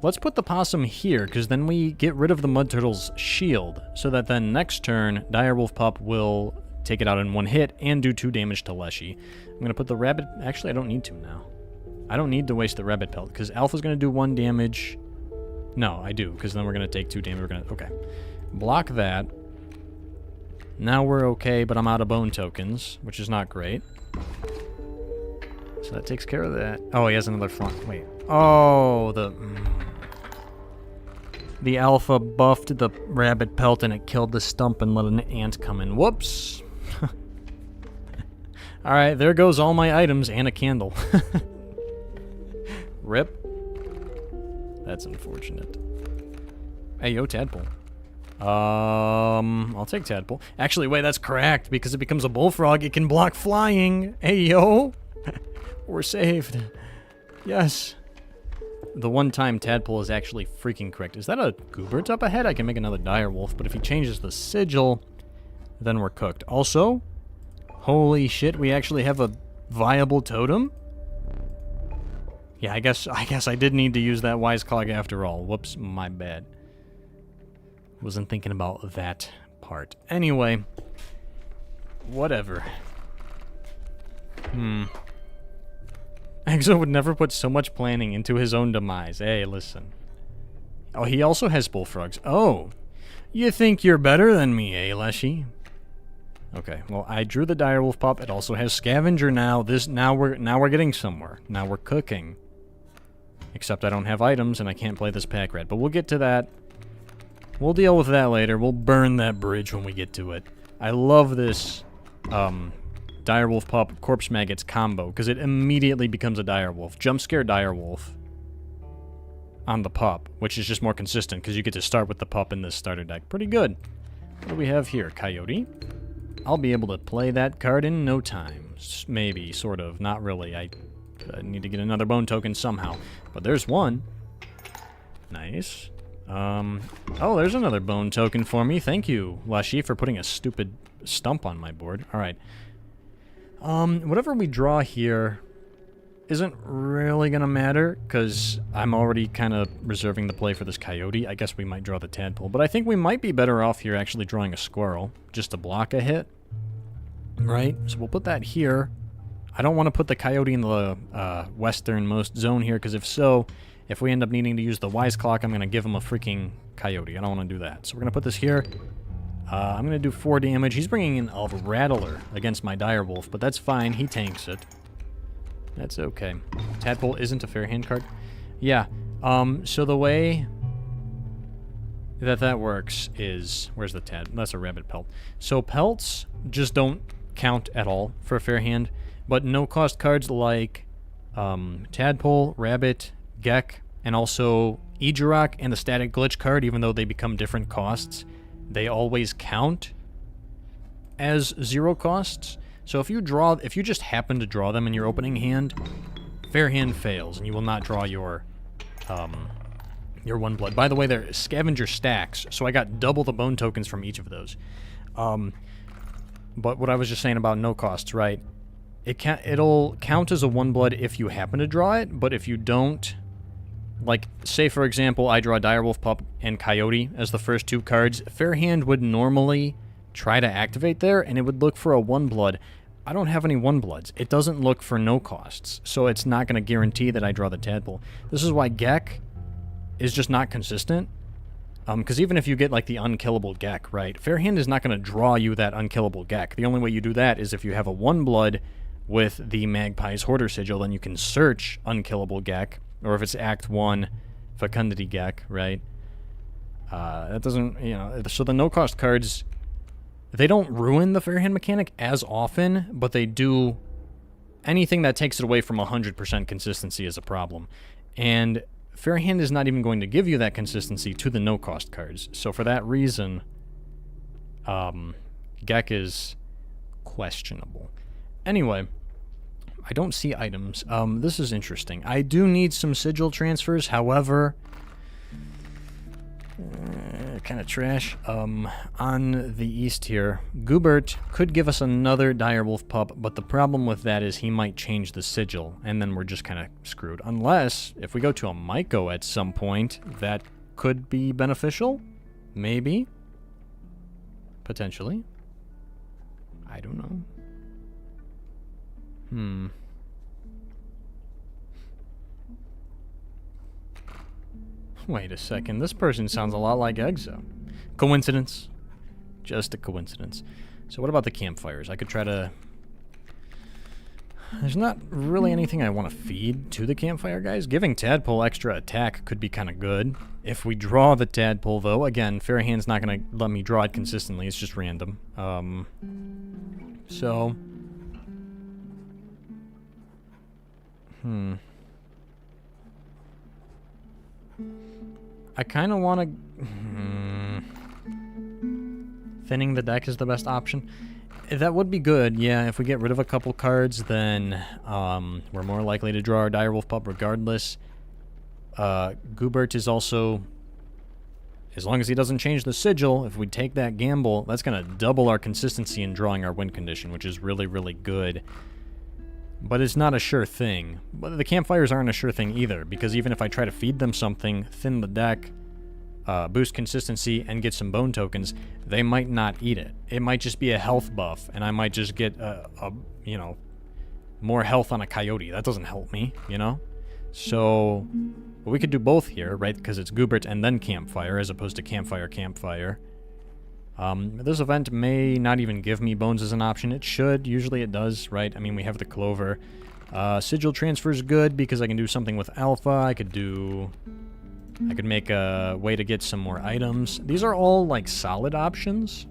let's put the Possum here because then we get rid of the Mud Turtle's shield so that then next turn, Direwolf Pup will take it out in one hit and do 2 damage to Leshy. I'm gonna put the rabbit... Actually, I don't need to now. I don't need to waste the rabbit pelt because Alpha's gonna do 1 damage... No, I do, because then we're going to take 2 damage. We're going to... Okay. Block that. Now we're okay, but I'm out of bone tokens, which is not great. So that takes care of that. Oh, he has another flank. Wait. Oh, the alpha buffed the rabbit pelt and it killed the stump and let an ant come in. Whoops. Alright, there goes all my items and a candle. Rip. That's unfortunate. Hey, yo, Tadpole. I'll take Tadpole. Actually, wait, that's cracked because it becomes a bullfrog. It can block flying. Hey, yo. We're saved. Yes. The one time Tadpole is actually freaking correct. Is that a Goobert up ahead? I can make another Direwolf, but if he changes the sigil, then we're cooked. Also, holy shit, we actually have a viable totem? Yeah, I guess I did need to use that Wise Clock after all. Whoops, my bad. Wasn't thinking about that part. Anyway, whatever. Exo would never put so much planning into his own demise. Hey, listen. Oh, he also has bullfrogs. Oh, you think you're better than me, eh, Leshy? Okay, well, I drew the Direwolf Pup. It also has Scavenger now. Now we're getting somewhere. Now we're cooking. Except I don't have items and I can't play this pack rat. But we'll get to that. We'll deal with that later. We'll burn that bridge when we get to it. I love this Direwolf Pup Corpse Maggots combo because it immediately becomes a Direwolf. Jump Scare Direwolf on the pup, which is just more consistent because you get to start with the pup in this starter deck. Pretty good. What do we have here? Coyote. I'll be able to play that card in no time. Maybe, sort of. Not really. I need to get another bone token somehow. But there's one. Nice. Oh, there's another bone token for me. Thank you, Leshy, for putting a stupid stump on my board. Alright. Whatever we draw here isn't really gonna matter, because I'm already kind of reserving the play for this coyote. I guess we might draw the tadpole, but I think we might be better off here actually drawing a squirrel, just to block a hit. Right? So we'll put that here. I don't want to put the coyote in the westernmost zone here, because if we end up needing to use the Wise Clock, I'm going to give him a freaking coyote. I don't want to do that. So we're going to put this here. I'm going to do 4 damage. He's bringing in a Rattler against my Direwolf, but that's fine. He tanks it. That's okay. Tadpole isn't a fair hand card. Yeah. So the way that works is... Where's the tad? That's a rabbit pelt. So pelts just don't count at all for a fair hand, but no-cost cards like Tadpole, Rabbit, Gek, and also Ejirok and the Static Glitch card, even though they become different costs, they always count as 0 costs. So if you just happen to draw them in your opening hand, fair hand fails, and you will not draw your one blood. By the way, they're scavenger stacks, so I got double the bone tokens from each of those. But what I was just saying about no costs, right? It'll count as a 1 blood if you happen to draw it, but if you don't, like, say for example, I draw Direwolf Pup and Coyote as the first 2 cards, fair hand would normally try to activate there, and it would look for a 1 blood. I don't have any 1 bloods. It doesn't look for no costs, so it's not going to guarantee that I draw the Tadpole. This is why Gek is just not consistent. Because even if you get, like, the unkillable Gek, right, fair hand is not going to draw you that unkillable Gek. The only way you do that is if you have a 1 blood with the Magpie's Hoarder Sigil, then you can search unkillable Gek, or if it's Act 1 Fecundity Gek, right? That doesn't, you know, so the no-cost cards, they don't ruin the fair hand mechanic as often, but they do. Anything that takes it away from 100% consistency is a problem. And fair hand is not even going to give you that consistency to the no-cost cards. So for that reason, Gek is questionable. Anyway, I don't see items. This is interesting. I do need some sigil transfers, however... kind of trash. On the east here, Goobert could give us another Direwolf Pup, but the problem with that is he might change the sigil, and then we're just kind of screwed. Unless, if we go to a Myco at some point, that could be beneficial? Maybe? Potentially? I don't know. Wait a second, this person sounds a lot like Exo. Coincidence? Just a coincidence. So what about the campfires? I could try to... There's not really anything I want to feed to the campfire guys. Giving Tadpole extra attack could be kind of good. If we draw the Tadpole, though, again, fair hand's not going to let me draw it consistently. It's just random. So... I kind of want to... Thinning the deck is the best option. That would be good, yeah. If we get rid of a couple cards, then we're more likely to draw our Direwolf Pup regardless. Goobert is also... As long as he doesn't change the sigil, if we take that gamble, that's going to double our consistency in drawing our win condition, which is really, really good. But it's not a sure thing. But the campfires aren't a sure thing either, because even if I try to feed them something, thin the deck, boost consistency, and get some bone tokens, they might not eat it. It might just be a health buff, and I might just get, you know, more health on a Coyote. That doesn't help me, you know? So, well, we could do both here, right? Because it's Goobert and then Campfire, as opposed to Campfire, Campfire. This event may not even give me bones as an option. It should. Usually it does, right? I mean, we have the Clover. Sigil transfer is good because I can do something with Alpha. I could make a way to get some more items. These are all, like, solid options.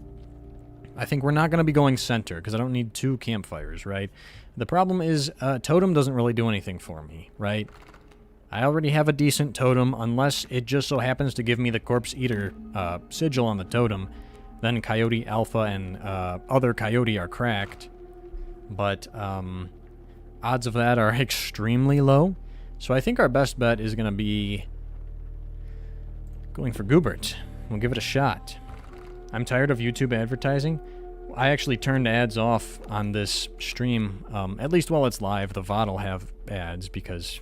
I think we're not going to be going center because I don't need 2 campfires, right? The problem is Totem doesn't really do anything for me, right? I already have a decent Totem unless it just so happens to give me the Corpse Eater sigil on the Totem. Then Coyote, Alpha, and other Coyote are cracked. But odds of that are extremely low. So I think our best bet is going to be going for Goobert. We'll give it a shot. I'm tired of YouTube advertising. I actually turned ads off on this stream, at least while it's live. The VOD will have ads because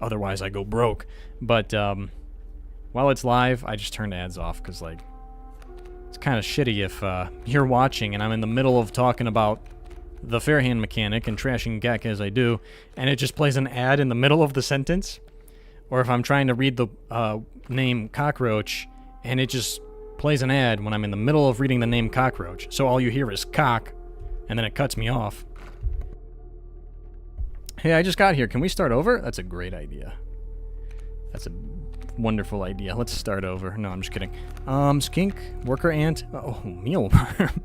otherwise I go broke. But while it's live, I just turned ads off because, like, it's kind of shitty if you're watching and I'm in the middle of talking about the fair hand mechanic and trashing Gek as I do, and it just plays an ad in the middle of the sentence. Or if I'm trying to read the name Cockroach and it just plays an ad when I'm in the middle of reading the name Cockroach. So all you hear is cock, and then it cuts me off. Hey, I just got here. Can we start over? That's a great idea. That's a Wonderful idea. Let's start over. No, I'm just kidding. Skink, worker ant. Oh, mealworm.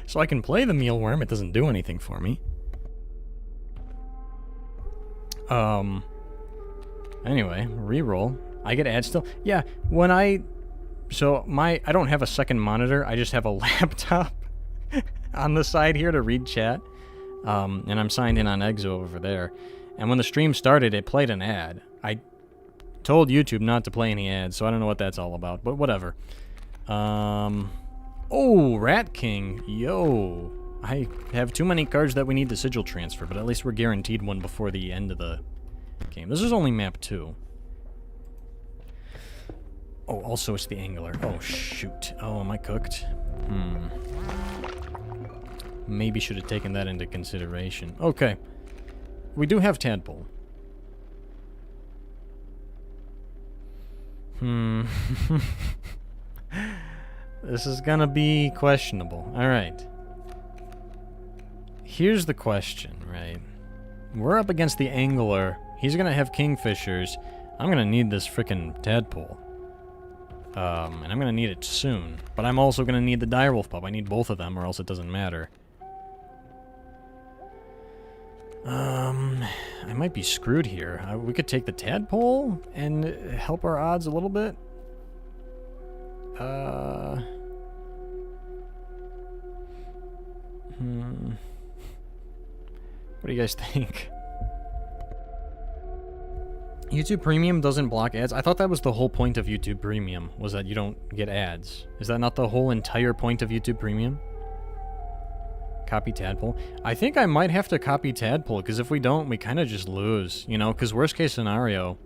So I can play the mealworm. It doesn't do anything for me. Anyway, reroll. I get ads still. Yeah, when I don't have a second monitor. I just have a laptop on the side here to read chat. And I'm signed in on Exo over there. And when the stream started, it played an ad. I told YouTube not to play any ads, so I don't know what that's all about, but whatever. Oh, Rat King. Yo. I have too many cards that we need to sigil transfer, but at least we're guaranteed one before the end of the game. This is only map 2. Oh, also it's the angler. Oh, shoot. Oh, am I cooked? Maybe should have taken that into consideration. Okay. We do have Tadpole. This is gonna be questionable. Alright. Here's the question, right? We're up against the angler. He's gonna have kingfishers. I'm gonna need this frickin' Tadpole. And I'm gonna need it soon. But I'm also gonna need the direwolf pup. I need both of them or else it doesn't matter. I might be screwed here. We could take the Tadpole and help our odds a little bit. What do you guys think? YouTube Premium doesn't block ads? I thought that was the whole point of YouTube Premium, was that you don't get ads. Is that not the whole entire point of YouTube Premium? Copy Tadpole. I think I might have to copy Tadpole, because if we don't, we kind of just lose, you know? Because worst case scenario,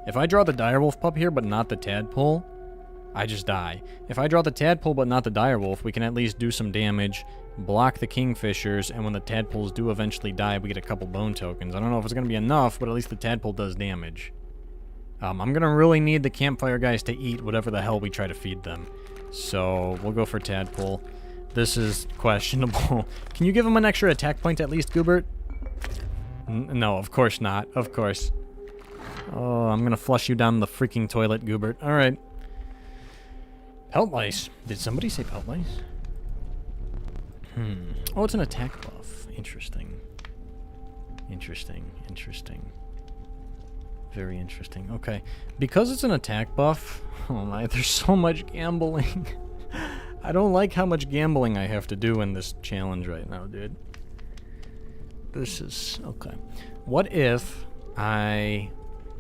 if I draw the direwolf pup here, but not the Tadpole, I just die. If I draw the Tadpole, but not the direwolf, we can at least do some damage, block the kingfishers, and when the Tadpoles do eventually die, we get a couple bone tokens. I don't know if it's going to be enough, but at least the Tadpole does damage. I'm going to really need the campfire guys to eat whatever the hell we try to feed them. So, we'll go for Tadpole. This is questionable. Can you give him an extra attack point at least, Goobert? No, of course not. Of course. Oh, I'm gonna flush you down the freaking toilet, Goobert. Alright. Pelt lice. Did somebody say pelt lice? Oh, it's an attack buff. Interesting. Interesting. Interesting. Very interesting. Okay. Because it's an attack buff... Oh my, there's so much gambling. I don't like how much gambling I have to do in this challenge right now, dude. This is... Okay. What if I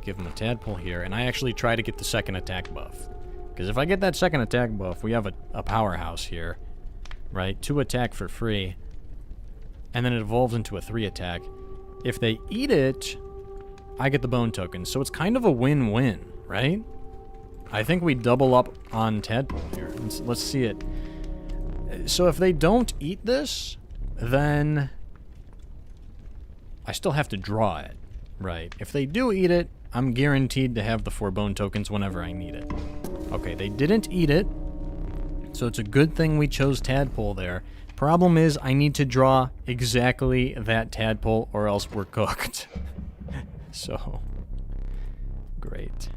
give him a Tadpole here, and I actually try to get the second attack buff? Because if I get that second attack buff, we have a powerhouse here, right? 2 attack for free, and then it evolves into a 3 attack. If they eat it, I get the bone tokens, so it's kind of a win-win, right? I think we double up on Tadpole here. Let's see it. So if they don't eat this, then I still have to draw it, right? If they do eat it, I'm guaranteed to have the 4 bone tokens whenever I need it. Okay, they didn't eat it, so it's a good thing we chose Tadpole there. Problem is, I need to draw exactly that Tadpole or else we're cooked. So, great.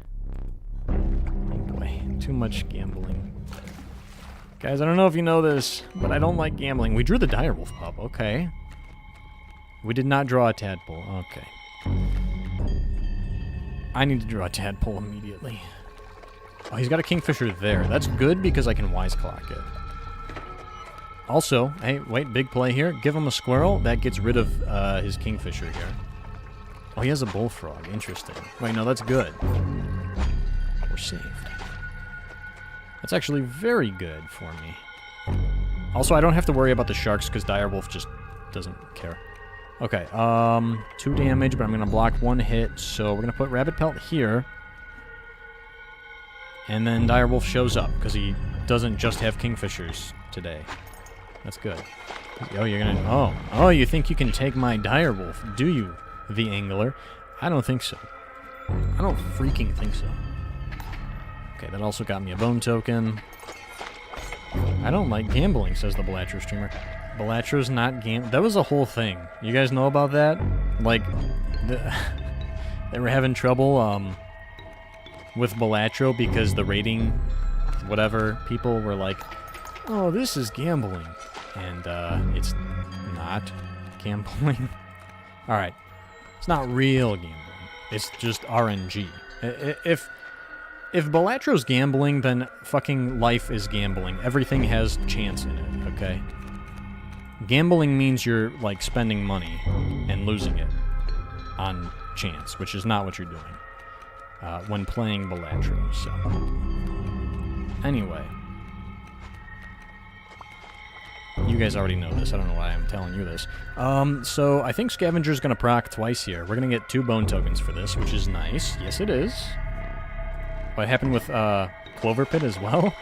Oh boy, too much gambling. Guys, I don't know if you know this, but I don't like gambling. We drew the direwolf pup, okay. We did not draw a Tadpole, okay. I need to draw a Tadpole immediately. Oh, he's got a kingfisher there. That's good because I can wise clock it. Also, hey, wait, big play here. Give him a squirrel. That gets rid of his kingfisher here. Oh, he has a bullfrog. Interesting. Wait, no, that's good. We're saved. That's actually very good for me. Also, I don't have to worry about the sharks because direwolf just doesn't care. Okay, 2 damage, but I'm going to block 1 hit, so we're going to put Rabbit Pelt here. And then direwolf shows up because he doesn't just have kingfishers today. That's good. Oh, you're going to... Oh, you think you can take my direwolf, do you, the angler? I don't think so. I don't freaking think so. Okay, that also got me a bone token. I don't like gambling, says the Balatro streamer. Balatro's not that was a whole thing. You guys know about that? Like, they were having trouble, with Balatro because the rating, whatever, people were like, oh, this is gambling. And it's not gambling. Alright. It's not real gambling. It's just RNG. If Balatro's gambling, then fucking life is gambling. Everything has chance in it, okay? Gambling means you're, like, spending money and losing it on chance, which is not what you're doing when playing Balatro, so. Anyway. You guys already know this. I don't know why I'm telling you this. So I think Scavenger's going to proc twice here. We're going to get 2 bone tokens for this, which is nice. Yes, it is. What happened with Clover Pit as well?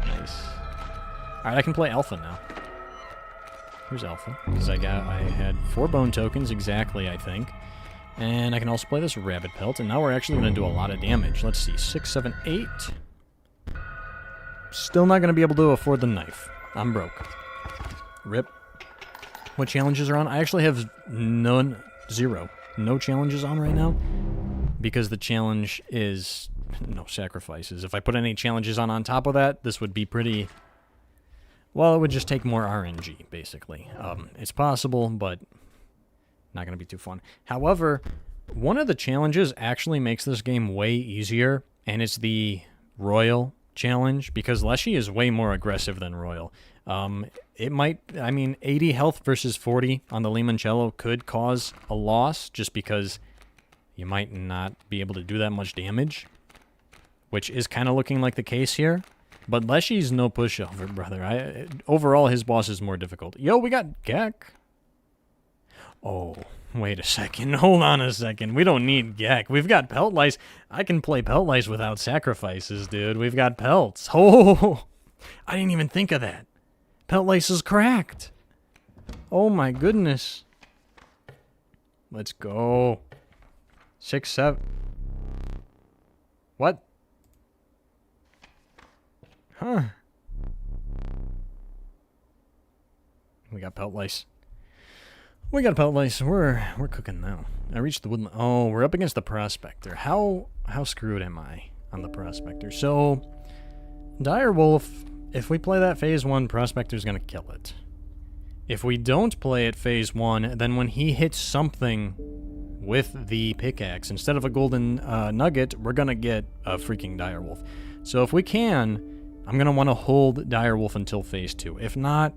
Nice. Alright, I can play Alpha now. Here's Alpha, because I had 4 bone tokens exactly, I think. And I can also play this Rabbit Pelt, and now we're actually going to do a lot of damage. Let's see, 6, 7, 8. Still not going to be able to afford the knife. I'm broke. Rip. What challenges are on? I actually have zero. No challenges on right now. Because the challenge is no sacrifices. If I put any challenges on top of that, this would be pretty... Well, it would just take more RNG, basically. It's possible, but not going to be too fun. However, one of the challenges actually makes this game way easier, and it's the Royal challenge, because Leshy is way more aggressive than Royal. It might, I mean, 80 health versus 40 on the Limoncello could cause a loss, just because you might not be able to do that much damage, which is kind of looking like the case here. But Leshy's no pushover, brother. Overall, his boss is more difficult. Yo, we got Gek. Oh, wait a second. Hold on a second. We don't need Gek. We've got Pelt Lice. I can play Pelt Lice without sacrifices, dude. We've got Pelts. Oh, I didn't even think of that. Pelt Lice is cracked. Oh, my goodness. Let's go. 6, 7. What? Huh. We got Pelt Lice. We got Pelt Lice. We're cooking now. I reached the woodland. Oh, we're up against the Prospector. How screwed am I on the Prospector? So, Direwolf, if we play that Phase 1, Prospector's gonna kill it. If we don't play it Phase 1, then when he hits something with the pickaxe, instead of a golden nugget, we're gonna get a freaking Direwolf. So if we can, I'm gonna want to hold Direwolf until Phase 2. If not,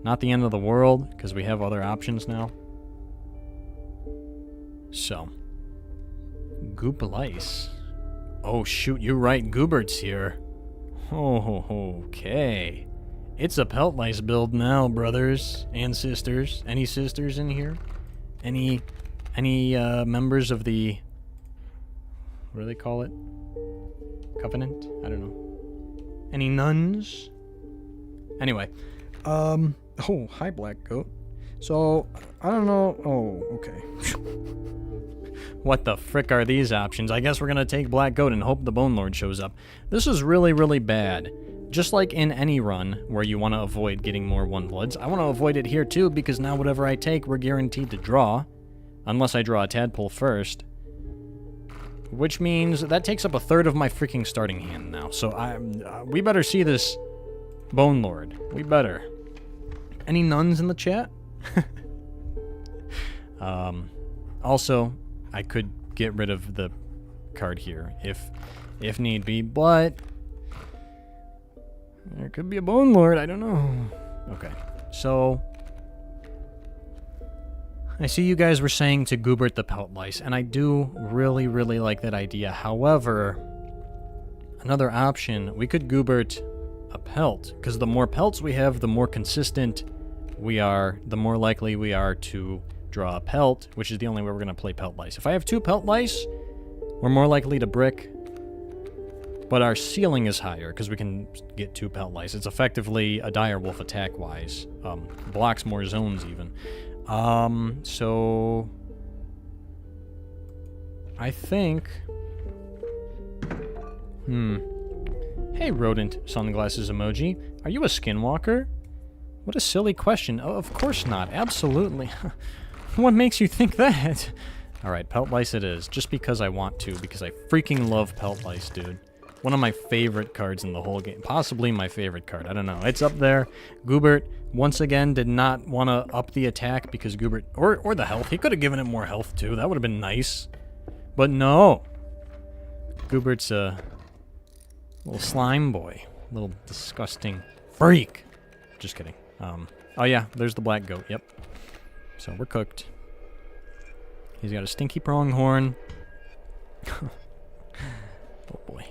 not the end of the world, because we have other options now. So, Goop Lice. Oh shoot, you're right, Goobert's here. Oh, okay. It's a Pelt Lice build now, brothers and sisters. Any sisters in here? Any members of the... What do they call it? Covenant? I don't know. Any nuns? Anyway. Oh, hi, Black Goat. So, I don't know... Oh, okay. What the frick are these options? I guess we're gonna take Black Goat and hope the Bone Lord shows up. This is really, really bad. Just like in any run where you want to avoid getting more 1-bloods, I want to avoid it here too, because now whatever I take, we're guaranteed to draw. Unless I draw a Tadpole first. Which means that takes up a third of my freaking starting hand now. So we better see this Bone Lord. We better. Any nuns in the chat? Also, I could get rid of the card here if need be, but there could be a Bone Lord. I don't know. Okay, so I see you guys were saying to Goobert the Pelt Lice, and I do really, really like that idea. However, another option, we could Goobert a Pelt, because the more Pelts we have, the more consistent we are, the more likely we are to draw a Pelt, which is the only way we're going to play Pelt Lice. If I have 2 Pelt Lice, we're more likely to brick, but our ceiling is higher, because we can get 2 Pelt Lice. It's effectively a Direwolf attack-wise. Blocks more zones, even. So I think, Hey, rodent sunglasses emoji. Are you a skinwalker? What a silly question. Oh, of course not. Absolutely. What makes you think that? Alright, Pelt Lice it is. Just because I want to, because I freaking love Pelt Lice, dude. One of my favorite cards in the whole game. Possibly my favorite card. I don't know. It's up there. Goobert, once again, did not want to up the attack because Goobert... Or the health. He could have given it more health, too. That would have been nice. But no. Goobert's a little slime boy. Little disgusting freak. Just kidding. Oh, yeah. There's the black goat. Yep. So we're cooked. He's got a stinky pronghorn. Oh, boy.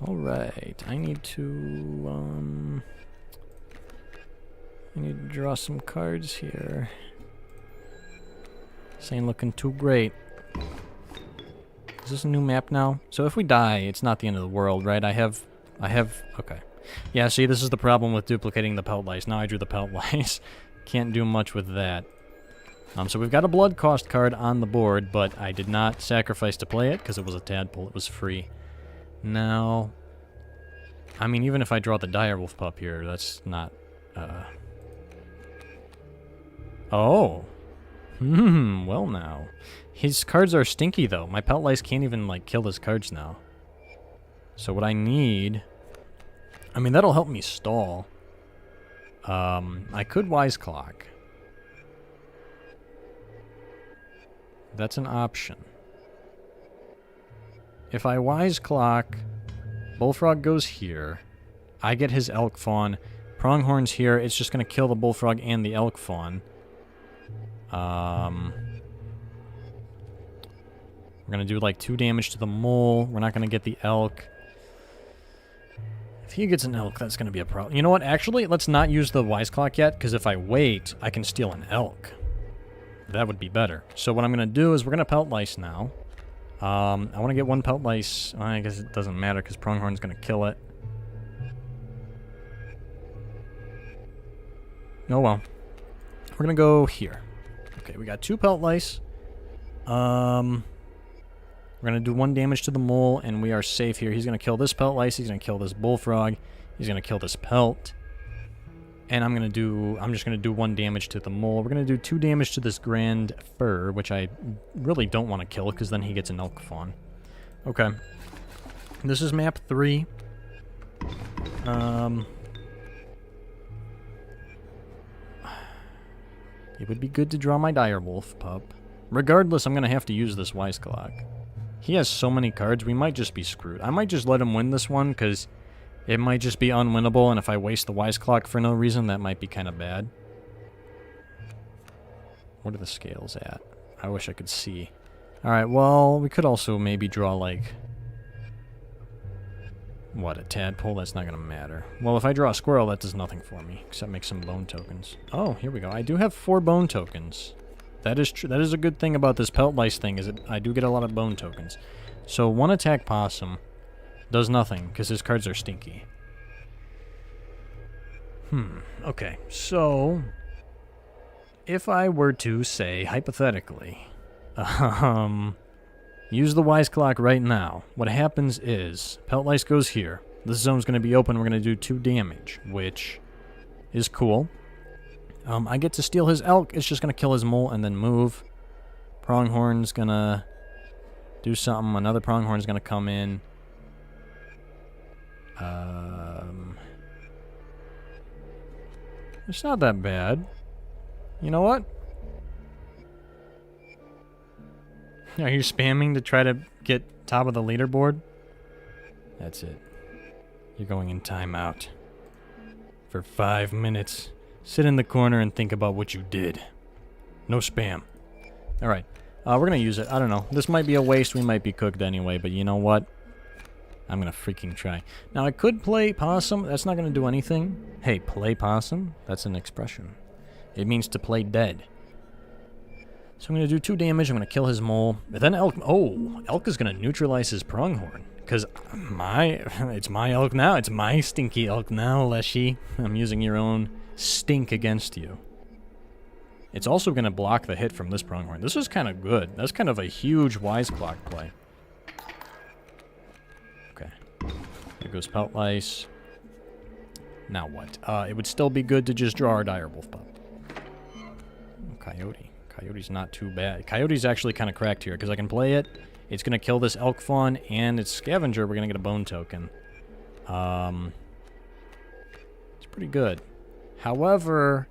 Alright, I need to draw some cards here. This ain't looking too great. Is this a new map now? So if we die, it's not the end of the world, right? I have, okay. Yeah, see, this is the problem with duplicating the Pelt Lice. Now I drew the Pelt Lice. Can't do much with that. So we've got a blood cost card on the board, but I did not sacrifice to play it because it was a tadpole. It was free. Now, I mean, even if I draw the direwolf pup here, that's not, Oh. Well now. His cards are stinky, though. My Pelt Lice can't even, like, kill his cards now. So what I need... I mean, that'll help me stall. I could Wise Clock. That's an option. If I Wise Clock, Bullfrog goes here. I get his Elk Fawn. Pronghorn's here. It's just going to kill the Bullfrog and the Elk Fawn. We're going to do like 2 damage to the mole. We're not going to get the elk. If he gets an elk, that's going to be a problem. You know what? Actually, let's not use the Wise Clock yet, because if I wait, I can steal an elk. That would be better. So what I'm going to do is we're going to Pelt Lice now. I want to get 1 Pelt Lice. I guess it doesn't matter because Pronghorn's going to kill it. Oh well. We're going to go here. Okay, we got 2 Pelt Lice. We're going to do 1 damage to the mole, and we are safe here. He's going to kill this Pelt Lice. He's going to kill this Bullfrog. He's going to kill this Pelt. And I'm just going to do 1 damage to the mole. We're going to do 2 damage to this Grand Fur, which I really don't want to kill, because then he gets an Elk Fawn. Okay. This is map 3. It would be good to draw my Direwolf pup. Regardless, I'm going to have to use this Wise Clock. He has so many cards, we might just be screwed. I might just let him win this one, because it might just be unwinnable, and if I waste the Wise Clock for no reason, that might be kind of bad. What are the scales at? I wish I could see. Alright, well, we could also maybe draw, like... What, a tadpole? That's not going to matter. Well, if I draw a squirrel, that does nothing for me, except make some bone tokens. Oh, here we go. I do have 4 bone tokens. That is true. That is a good thing about this Pelt Lice thing, is that I do get a lot of bone tokens. So 1 attack Possum does nothing, because his cards are stinky. Okay. So, if I were to say, hypothetically, use the Wise Clock right now, what happens is, Pelt Lice goes here. This zone's going to be open. We're going to do 2 damage, which is cool. I get to steal his elk. It's just going to kill his mole and then move. Pronghorn's going to do something. Another Pronghorn's going to come in. It's not that bad. You know what? Are you spamming to try to get top of the leaderboard? That's it. You're going in timeout. For 5 minutes. Sit in the corner and think about what you did. No spam. Alright. We're going to use it. I don't know. This might be a waste. We might be cooked anyway, but you know what? I'm going to freaking try. Now, I could play Possum. That's not going to do anything. Hey, play Possum? That's an expression. It means to play dead. So I'm going to do 2 damage. I'm going to kill his mole. But then Elk... Oh, Elk is going to neutralize his Pronghorn. Because it's my elk now. It's my stinky elk now, Leshy. I'm using your own stink against you. It's also going to block the hit from this Pronghorn. This is kind of good. That's kind of a huge Wise Clock play. Okay. There goes Pelt Lice. Now what? It would still be good to just draw our Direwolf pup. Coyote. Coyote's not too bad. Coyote's actually kind of cracked here, because I can play it. It's going to kill this elk fawn, and its scavenger, we're going to get a bone token. It's pretty good. However,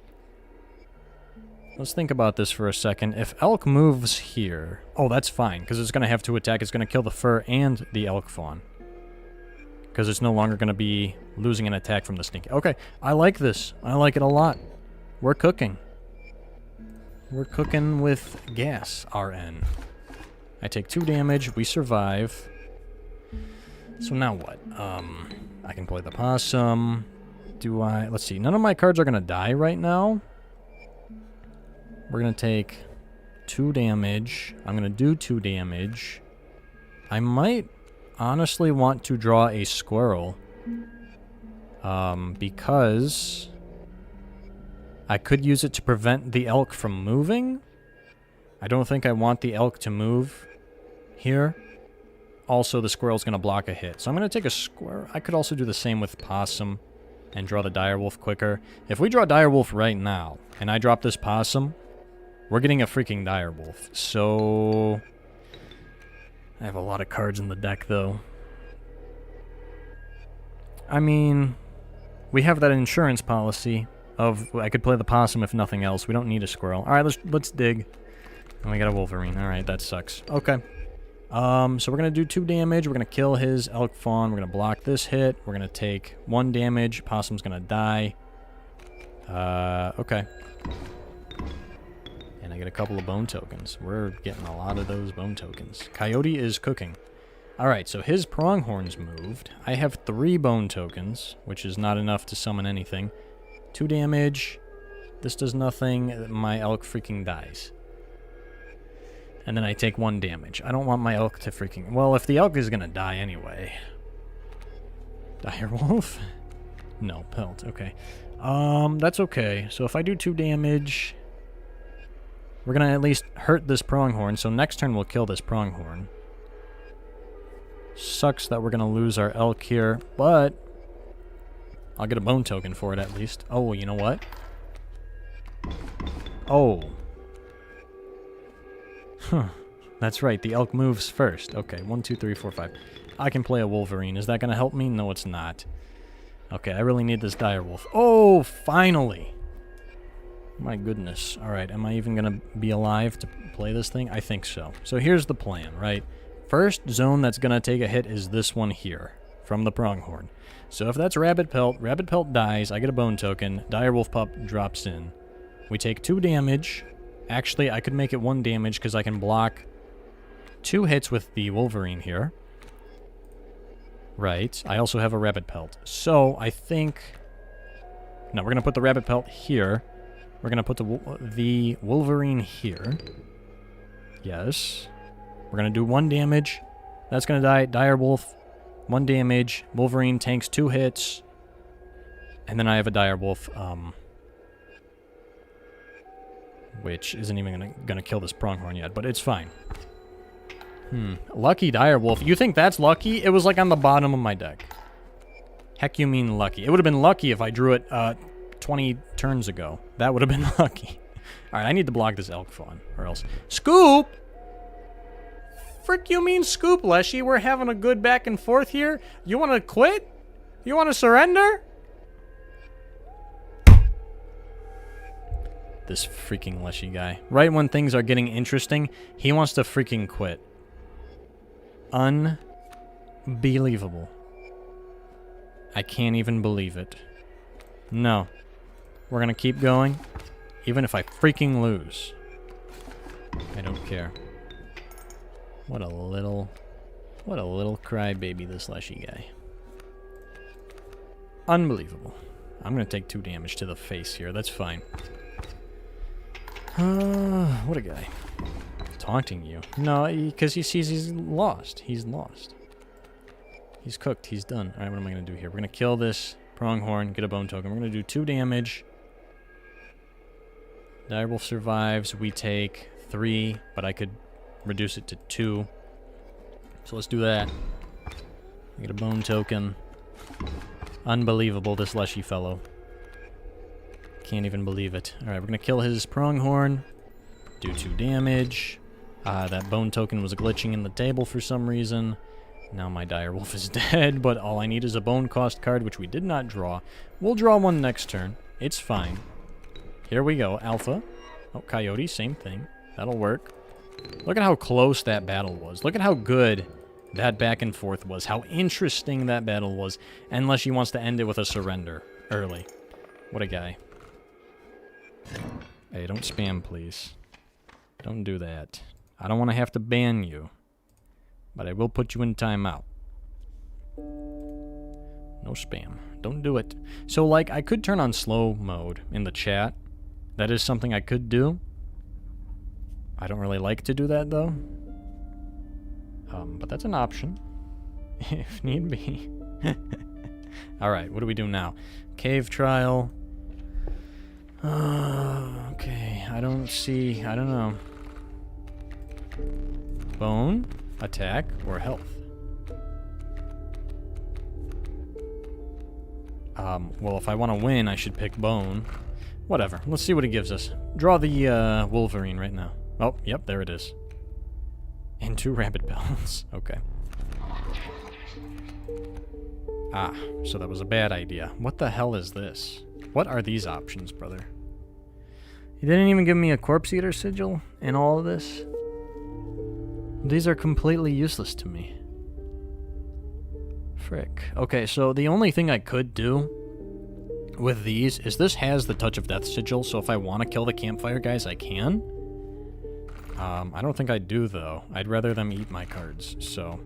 let's think about this for a second. If elk moves here... Oh, that's fine, because it's going to have to attack. It's going to kill the fur and the elk fawn. Because it's no longer going to be losing an attack from the sneak. Okay, I like this. I like it a lot. We're cooking. We're cooking with gas, RN. I take 2 damage. We survive. So now what? I can play the possum. Do I... Let's see. None of my cards are going to die right now. We're going to take 2 damage. I'm going to do 2 damage. I might honestly want to draw a squirrel. Because I could use it to prevent the elk from moving. I don't think I want the elk to move here. Also, the squirrel's going to block a hit. So I'm going to take a squirrel. I could also do the same with possum and draw the direwolf quicker. If we draw direwolf right now, and I drop this possum, we're getting a freaking direwolf. So I have a lot of cards in the deck, though. I mean, we have that insurance policy of I could play the possum if nothing else. We don't need a squirrel. All right, let's dig. And we got a Wolverine. All right, that sucks. Okay. So we're going to do 2 damage. We're going to kill his elk fawn. We're going to block this hit. We're going to take 1 damage. Possum's going to die. Okay. And I get a couple of bone tokens. We're getting a lot of those bone tokens. Coyote is cooking. All right, so his pronghorn's moved. I have 3 bone tokens, which is not enough to summon anything. 2 damage. This does nothing. My elk freaking dies. And then I take 1 damage. I don't want my elk to freaking... Well, if the elk is going to die anyway. Direwolf? No, pelt. Okay. That's okay. So if I do 2 damage... We're going to at least hurt this pronghorn. So next turn we'll kill this pronghorn. Sucks that we're going to lose our elk here. But... I'll get a bone token for it at least. Oh, you know what? Oh. Huh. That's right, the elk moves first. Okay, 1, 2, 3, 4, 5. I can play a Wolverine. Is that going to help me? No, it's not. Okay, I really need this direwolf. Oh, finally! My goodness. Alright, am I even going to be alive to play this thing? I think so. So here's the plan, right? First zone that's going to take a hit is this one here, from the pronghorn. So if that's Rabbit Pelt dies, I get a bone token, Direwolf Pup drops in. We take 2 damage. Actually, I could make it 1 damage because I can block 2 hits with the Wolverine here. Right. I also have a Rabbit Pelt. So, I think... No, we're going to put the Rabbit Pelt here. We're going to put the Wolverine here. Yes. We're going to do 1 damage. That's going to die. Direwolf, 1 damage. Wolverine tanks 2 hits. And then I have a Direwolf, which isn't even gonna kill this pronghorn yet, but it's fine. Lucky Direwolf. You think that's lucky? It was like on the bottom of my deck. Heck you mean lucky. It would have been lucky if I drew it 20 turns ago. That would have been lucky. Alright, I need to block this elk fawn, or else... Scoop! Frick you mean scoop, Leshy? We're having a good back and forth here? You wanna quit? You wanna surrender? This freaking Leshy guy. Right when things are getting interesting, he wants to freaking quit. Unbelievable. I can't even believe it. No. We're gonna keep going, even if I freaking lose. I don't care. What a little crybaby, this Leshy guy. Unbelievable. I'm gonna take 2 damage to the face here. That's fine. What a guy. Taunting you. No, because he sees he's lost. He's lost. He's cooked. He's done. Alright, what am I going to do here? We're going to kill this pronghorn, get a bone token. We're going to do 2 damage. Direwolf survives. We take 3, but I could reduce it to 2. So let's do that. Get a bone token. Unbelievable, this Leshy fellow. Can't even believe it. Alright, we're going to kill his pronghorn. Do 2 damage. That bone token was glitching in the table for some reason. Now my direwolf is dead, but all I need is a bone cost card, which we did not draw. We'll draw one next turn. It's fine. Here we go, Alpha. Oh, Coyote, same thing. That'll work. Look at how close that battle was. Look at how good that back and forth was. How interesting that battle was. Unless she wants to end it with a surrender early. What a guy. Hey, don't spam, please. Don't do that. I don't want to have to ban you. But I will put you in timeout. No spam. Don't do it. So, like, I could turn on slow mode in the chat. That is something I could do. I don't really like to do that, though. But that's an option. If need be. Alright, what do we do now? Cave trial. Okay, I don't know. Bone, attack, or health? Well, if I want to win, I should pick bone. Whatever, let's see what it gives us. Draw the, Wolverine right now. Oh, yep, there it is. And 2 rabbit pelts. Okay. Ah, so that was a bad idea. What the hell is this? What are these options, brother? You didn't even give me a corpse eater sigil in all of this? These are completely useless to me. Frick. Okay, so the only thing I could do with these is this has the Touch of Death sigil, so if I want to kill the campfire guys, I can. I don't think I do, though. I'd rather them eat my cards, so...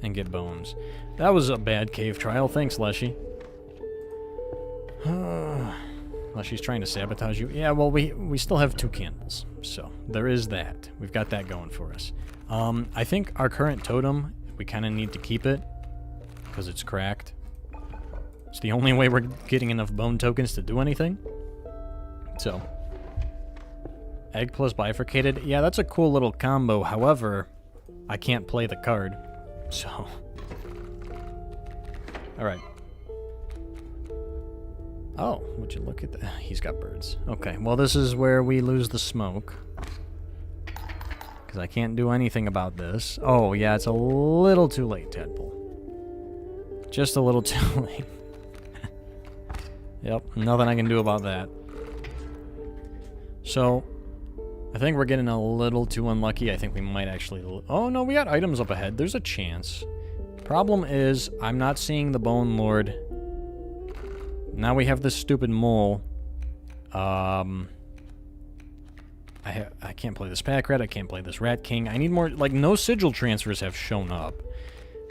and get bones. That was a bad cave trial. Thanks, Leshy. Leshy's trying to sabotage you. Yeah, well, we still have 2 candles, so there is that. We've got that going for us. I think our current totem, we kind of need to keep it, because it's cracked. It's the only way we're getting enough bone tokens to do anything. So... egg plus bifurcated. Yeah, that's a cool little combo. However, I can't play the card. So. Alright. Oh, would you look at that? He's got birds. Okay, well, this is where we lose the smoke. Because I can't do anything about this. Oh, yeah, it's a little too late, Tadpole. Just a little too late. Yep, nothing I can do about that. So... I think we're getting a little too unlucky. I think we might actually... oh, no, we got items up ahead. There's a chance. Problem is, I'm not seeing the Bone Lord. Now we have this stupid mole. I can't play this Pack Rat. I can't play this Rat King. I need more... like, no sigil transfers have shown up.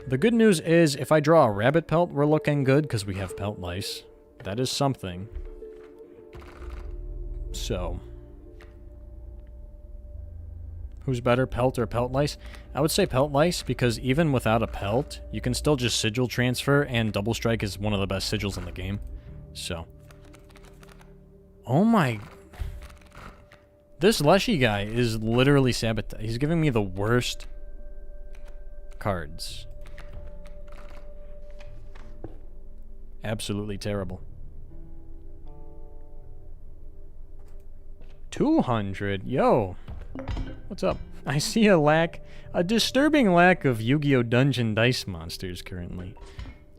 The good news is, if I draw a Rabbit Pelt, we're looking good, because we have Pelt Lice. That is something. So... who's better, Pelt or Pelt Lice? I would say Pelt Lice, because even without a Pelt, you can still just sigil transfer, and Double Strike is one of the best sigils in the game. So. Oh my... this Leshy guy is literally sabotaging. He's giving me the worst cards. Absolutely terrible. 200? Yo. What's up? I see a disturbing lack of Yu-Gi-Oh! Dungeon dice monsters currently.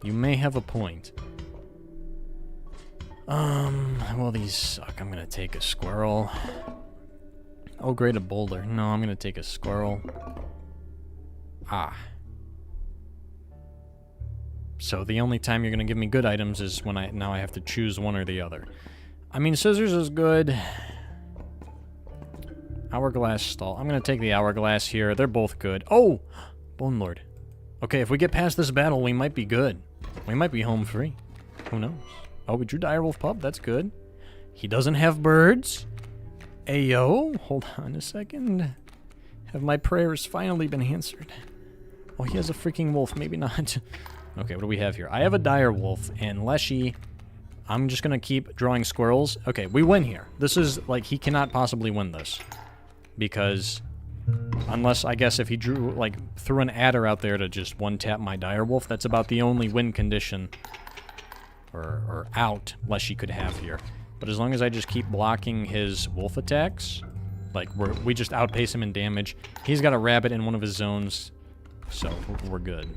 You may have a point. Well, these suck. I'm gonna take a squirrel. Oh, great, a boulder. No, I'm gonna take a squirrel. Ah. So the only time you're gonna give me good items is when now I have to choose one or the other. I mean, scissors is good. Hourglass stall. I'm going to take the hourglass here. They're both good. Oh! Bone Lord. Okay, if we get past this battle, we might be good. We might be home free. Who knows? Oh, we drew Direwolf Pup. That's good. He doesn't have birds. Ayo. Hold on a second. Have my prayers finally been answered? Oh, he has a freaking wolf. Maybe not. Okay, what do we have here? I have a Direwolf, and Leshy... I'm just going to keep drawing squirrels. Okay, we win here. This is, like, he cannot possibly win this. Because, unless, I guess, if he drew, like, threw an adder out there to just one-tap my Direwolf, that's about the only win condition, or out, Leshy could have here. But as long as I just keep blocking his wolf attacks, Like, we just outpace him in damage. He's got a rabbit in one of his zones, so we're good.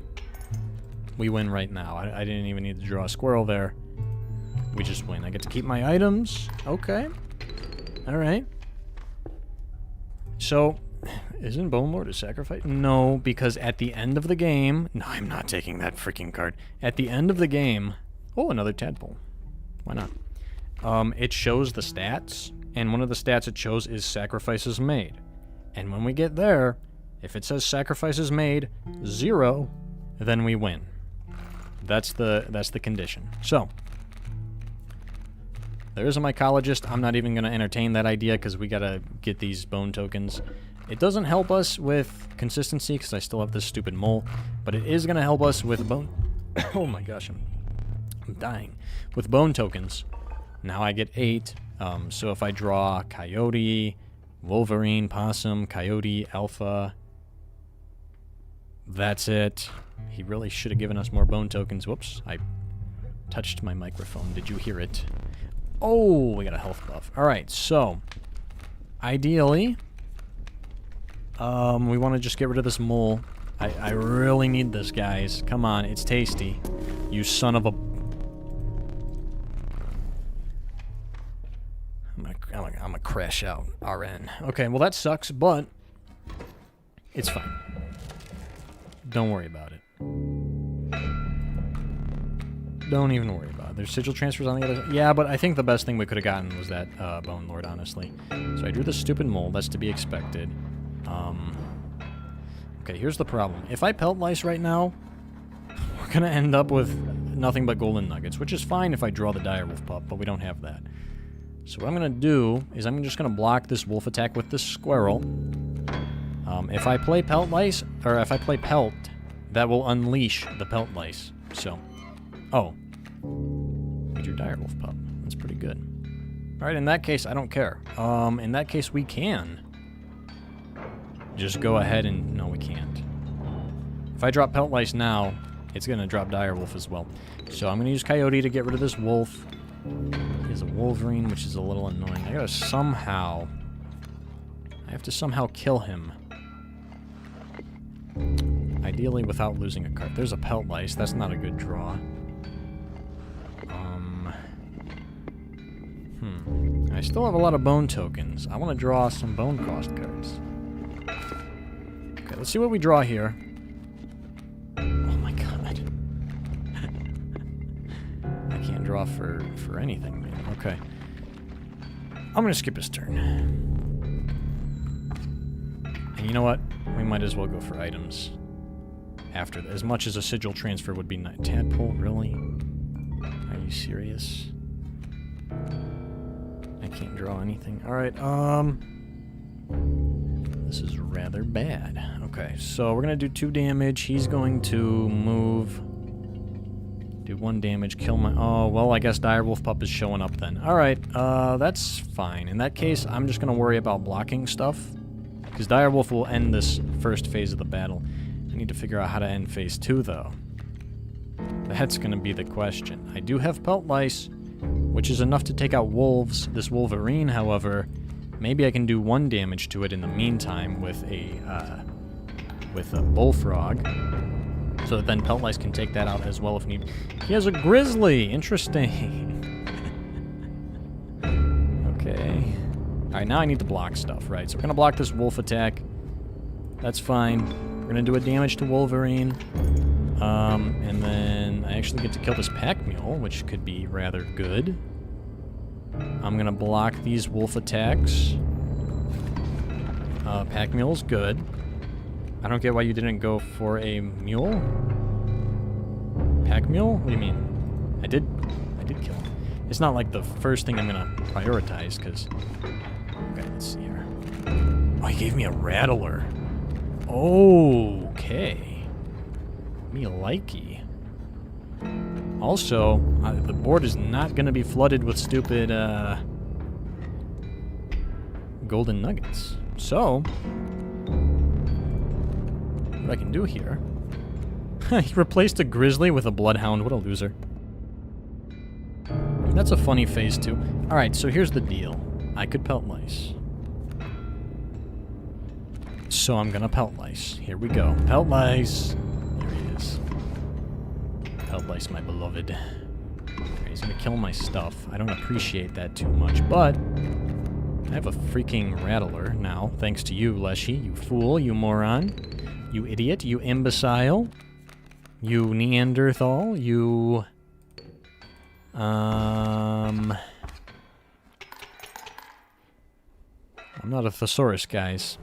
We win right now. I didn't even need to draw a squirrel there. We just win. I get to keep my items. Okay. Alright. So, isn't Bone Lord a sacrifice? No, because at the end of the game... No, I'm not taking that freaking card. At the end of the game... Oh, another tadpole. Why not? It shows the stats, and one of the stats it shows is sacrifices made. And when we get there, if it says sacrifices made 0, then we win. That's the condition. So, there is a mycologist. I'm not even going to entertain that idea because we got to get these bone tokens. It doesn't help us with consistency because I still have this stupid mole, but it is going to help us with bone... Oh my gosh, I'm dying. With bone tokens. Now I get 8, so if I draw Coyote, Wolverine, Possum, Coyote, Alpha, that's it. He really should have given us more bone tokens. Whoops, I touched my microphone. Did you hear it? Oh, we got a health buff. Alright, so, ideally, we want to just get rid of this mole. I really need this, guys. Come on, it's tasty. You son of a... I'm gonna crash out. RN. Okay, well that sucks, but it's fine. Don't worry about it. Don't even worry about it. There's sigil transfers on the other side. Yeah, but I think the best thing we could have gotten was that Bone Lord, honestly. So I drew the stupid mole. That's to be expected. Okay, here's the problem. If I pelt lice right now, we're gonna end up with nothing but golden nuggets, which is fine if I draw the direwolf pup, but we don't have that. So what I'm going to do is I'm just going to block this wolf attack with this squirrel. If I play pelt lice, or if I play pelt, that will unleash the pelt lice. So, oh. We drew direwolf pup. That's pretty good. Alright, in that case, I don't care. In that case, we can just go ahead and... No, we can't. If I drop pelt lice now, it's going to drop direwolf as well. So I'm going to use Coyote to get rid of this wolf. He has a Wolverine, which is a little annoying. I gotta somehow... I have to somehow kill him. Ideally without losing a card. There's a pelt lice. That's not a good draw. I still have a lot of bone tokens. I want to draw some bone cost cards. Okay, let's see what we draw here. Oh my god. I can't draw for anything, man. Okay. I'm gonna skip his turn. And you know what? We might as well go for items after that. As much as a sigil transfer would be nice. Tadpole, really? Are you serious? I can't draw anything. Alright, this is rather bad. Okay, so we're gonna do 2 damage. He's going to move... Do 1 damage, kill my... Oh, well, I guess direwolf pup is showing up then. Alright, that's fine. In that case, I'm just gonna worry about blocking stuff. Because direwolf will end this first phase of the battle. I need to figure out how to end phase 2, though. That's gonna be the question. I do have pelt lice, which is enough to take out wolves. This Wolverine, however, maybe I can do 1 damage to it in the meantime with a bullfrog. So that then pelt lice can take that out as well if need. He has a grizzly! Interesting. Okay. Alright, now I need to block stuff, right? So we're gonna block this wolf attack. That's fine. We're gonna do a damage to Wolverine. And then I actually get to kill this pack mule, which could be rather good. I'm gonna block these wolf attacks. Pack mule's good. I don't get why you didn't go for a mule. Pack mule? What do you mean? I did kill him. It's not like the first thing I'm gonna prioritize, because... Okay, let's see here. Oh, he gave me a rattler. Okay. Me likey. Also, the board is not gonna be flooded with stupid, golden nuggets. So... What I can do here... He replaced a grizzly with a bloodhound. What a loser. That's a funny phase, too. Alright, so here's the deal. I could pelt lice. So I'm gonna pelt lice. Here we go. Pelt lice. There he is. Pelt lice, my beloved. Okay, he's gonna kill my stuff. I don't appreciate that too much, but I have a freaking rattler now, thanks to you, Leshy. You fool, you moron, you idiot, you imbecile, you Neanderthal, you... I'm not a thesaurus, guys.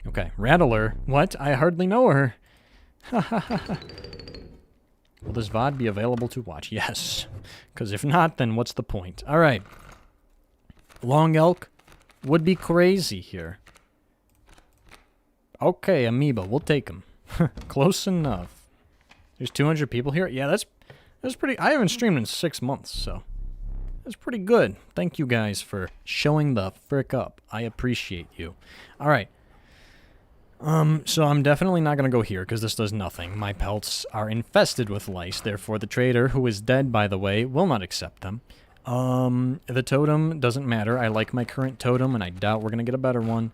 Okay, Rattler. What? I hardly know her. Will this VOD be available to watch? Yes. Because if not, then what's the point? Alright. Long elk would be crazy here. Okay, amoeba. We'll take him. Close enough. There's 200 people here? Yeah, that's pretty... I haven't streamed in 6 months, so... That's pretty good. Thank you guys for showing the frick up. I appreciate you. Alright. So I'm definitely not going to go here, because this does nothing. My pelts are infested with lice, therefore the trader, who is dead, by the way, will not accept them. The totem doesn't matter. I like my current totem, and I doubt we're going to get a better one.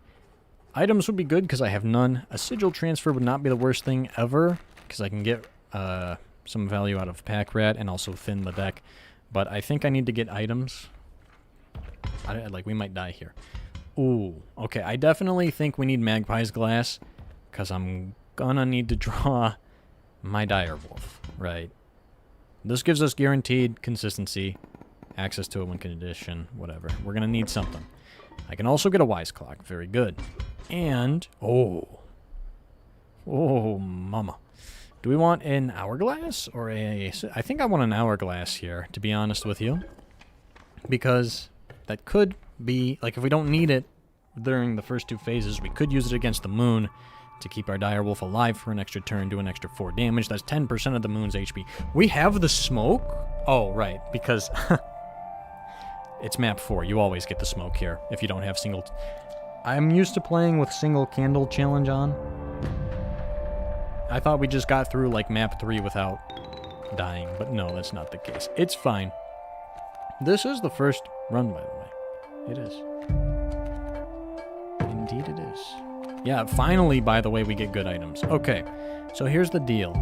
Items would be good, because I have none. A sigil transfer would not be the worst thing ever, because I can get some value out of Pack Rat, and also thin the deck. But I think I need to get items. We might die here. Ooh, okay, I definitely think we need Magpie's Glass, because I'm gonna need to draw my Direwolf, right? This gives us guaranteed consistency, access to a win condition, whatever. We're gonna need something. I can also get a Wise Clock, very good. And, oh, mama. Do we want an Hourglass, or a... I think I want an Hourglass here, to be honest with you, because that could be, like, if we don't need it during the first 2 phases, we could use it against the moon to keep our Direwolf alive for an extra turn, do an extra 4 damage. That's 10% of the moon's HP. We have the smoke? Oh, right, because it's map 4. You always get the smoke here if you don't have single... I'm used to playing with single candle challenge on. I thought we just got through, like, map 3 without dying, but no, that's not the case. It's fine. This is the first run, by the way. It is. Indeed it is. Yeah, finally, by the way, we get good items. Okay, so here's the deal.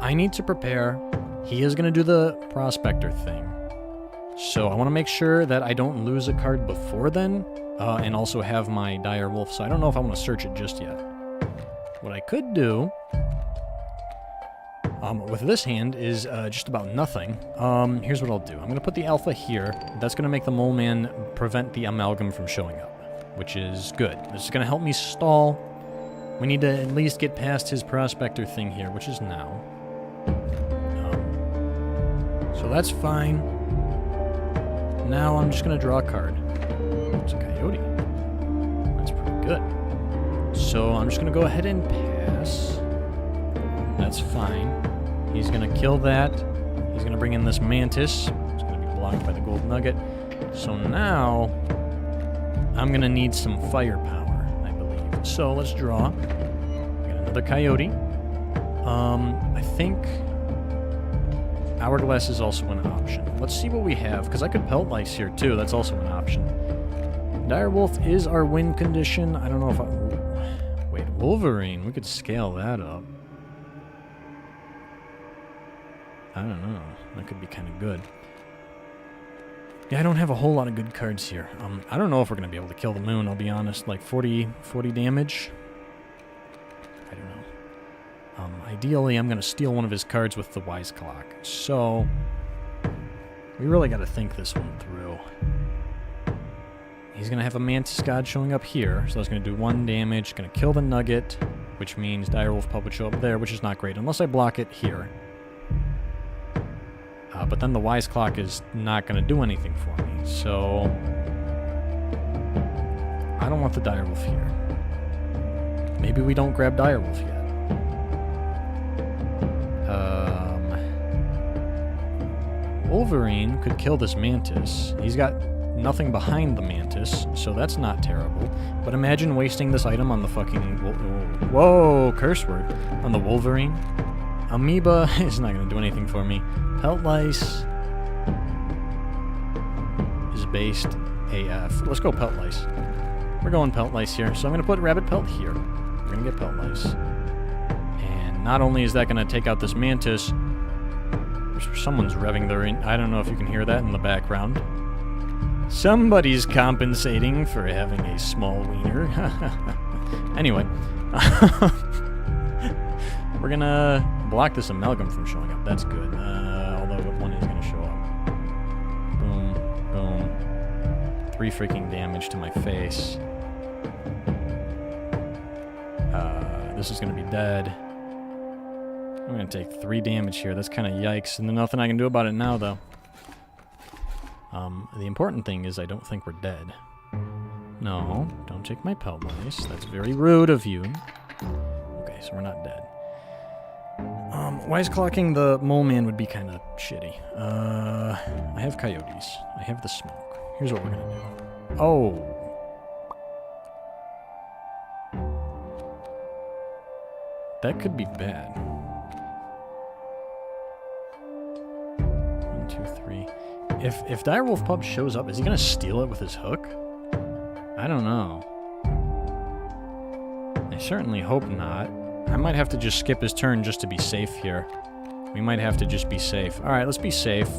I need to prepare. He is going to do the Prospector thing. So I want to make sure that I don't lose a card before then, and also have my Direwolf, so I don't know if I want to search it just yet. What I could do... with this hand is just about nothing. Here's what I'll do. I'm going to put the alpha here. That's going to make the Mole Man prevent the amalgam from showing up, which is good. This is going to help me stall. We need to at least get past his Prospector thing here, which is now. So that's fine. Now I'm just going to draw a card. It's a Coyote. That's pretty good. So I'm just going to go ahead and pass. That's fine. He's going to kill that. He's going to bring in this Mantis. It's going to be blocked by the Gold Nugget. So now, I'm going to need some firepower, I believe. So let's draw. Got another Coyote. I think Hourglass is also an option. Let's see what we have, because I could Pelt Lice here too. That's also an option. Direwolf is our win condition. I don't know if I... Wait, Wolverine. We could scale that up. I don't know. That could be kind of good. Yeah, I don't have a whole lot of good cards here. I don't know if we're going to be able to kill the moon, I'll be honest. Like 40 damage? I don't know. Ideally, I'm going to steal one of his cards with the Wise Clock. So, we really got to think this one through. He's going to have a Mantis God showing up here, so that's going to do 1 damage. Going to kill the Nugget, which means Direwolf Pup would show up there, which is not great, unless I block it here. But then the Wise Clock is not going to do anything for me, so... I don't want the Direwolf here. Maybe we don't grab Direwolf yet. Wolverine could kill this Mantis. He's got nothing behind the Mantis, so that's not terrible. But imagine wasting this item on the fucking... Whoa, curse word. On the Wolverine. Amoeba is not going to do anything for me. Pelt Lice is based AF. Let's go Pelt Lice. We're going pelt lice here. So I'm going to put rabbit pelt here. We're going to get pelt lice. And not only is that going to take out this mantis, someone's revving their... I don't know if you can hear that in the background. Somebody's compensating for having a small wiener. Anyway. We're going to block this amalgam from showing up. That's good. Although one is going to show up. Boom. Boom. 3 freaking damage to my face. This is going to be dead. I'm going to take 3 damage here. That's kind of yikes. And there's nothing I can do about it now, though. The important thing is I don't think we're dead. No, don't take my pelt lice. That's very rude of you. Okay, so we're not dead. Wiseclocking the mole man would be kind of shitty. I have coyotes. I have the smoke. Here's what we're going to do. Oh. That could be bad. 1, 2, 3. If Direwolf Pup shows up, is he gonna steal it with his hook? I don't know. I certainly hope not. I might have to just skip his turn just to be safe here. We might have to just be safe. Alright, let's be safe.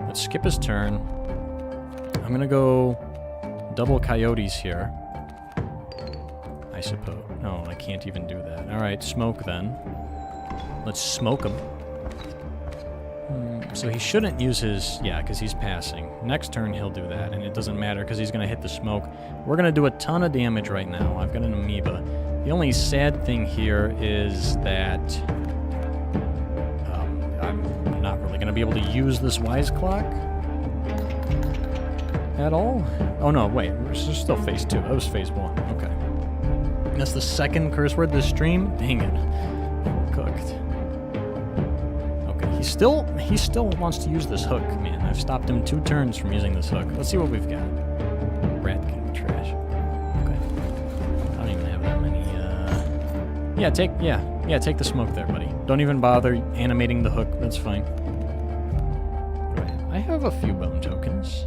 Let's skip his turn. I'm gonna go double coyotes here. I suppose. No, I can't even do that. Alright, smoke then. Let's smoke him. So he shouldn't use his... Yeah, because he's passing. Next turn he'll do that, and it doesn't matter because he's going to hit the smoke. We're going to do a ton of damage right now. I've got an amoeba. The only sad thing here is that... I'm not really going to be able to use this Wiseclock at all. Oh no, wait. We're still phase 2. That was phase 1. Okay. That's the second curse word this stream? Dang it. We're cooked. He still wants to use this hook, man. I've stopped him 2 turns from using this hook. Let's see what we've got. Rat King trash. Okay. I don't even have that many, Yeah, take the smoke there, buddy. Don't even bother animating the hook. That's fine. I have a few bone tokens.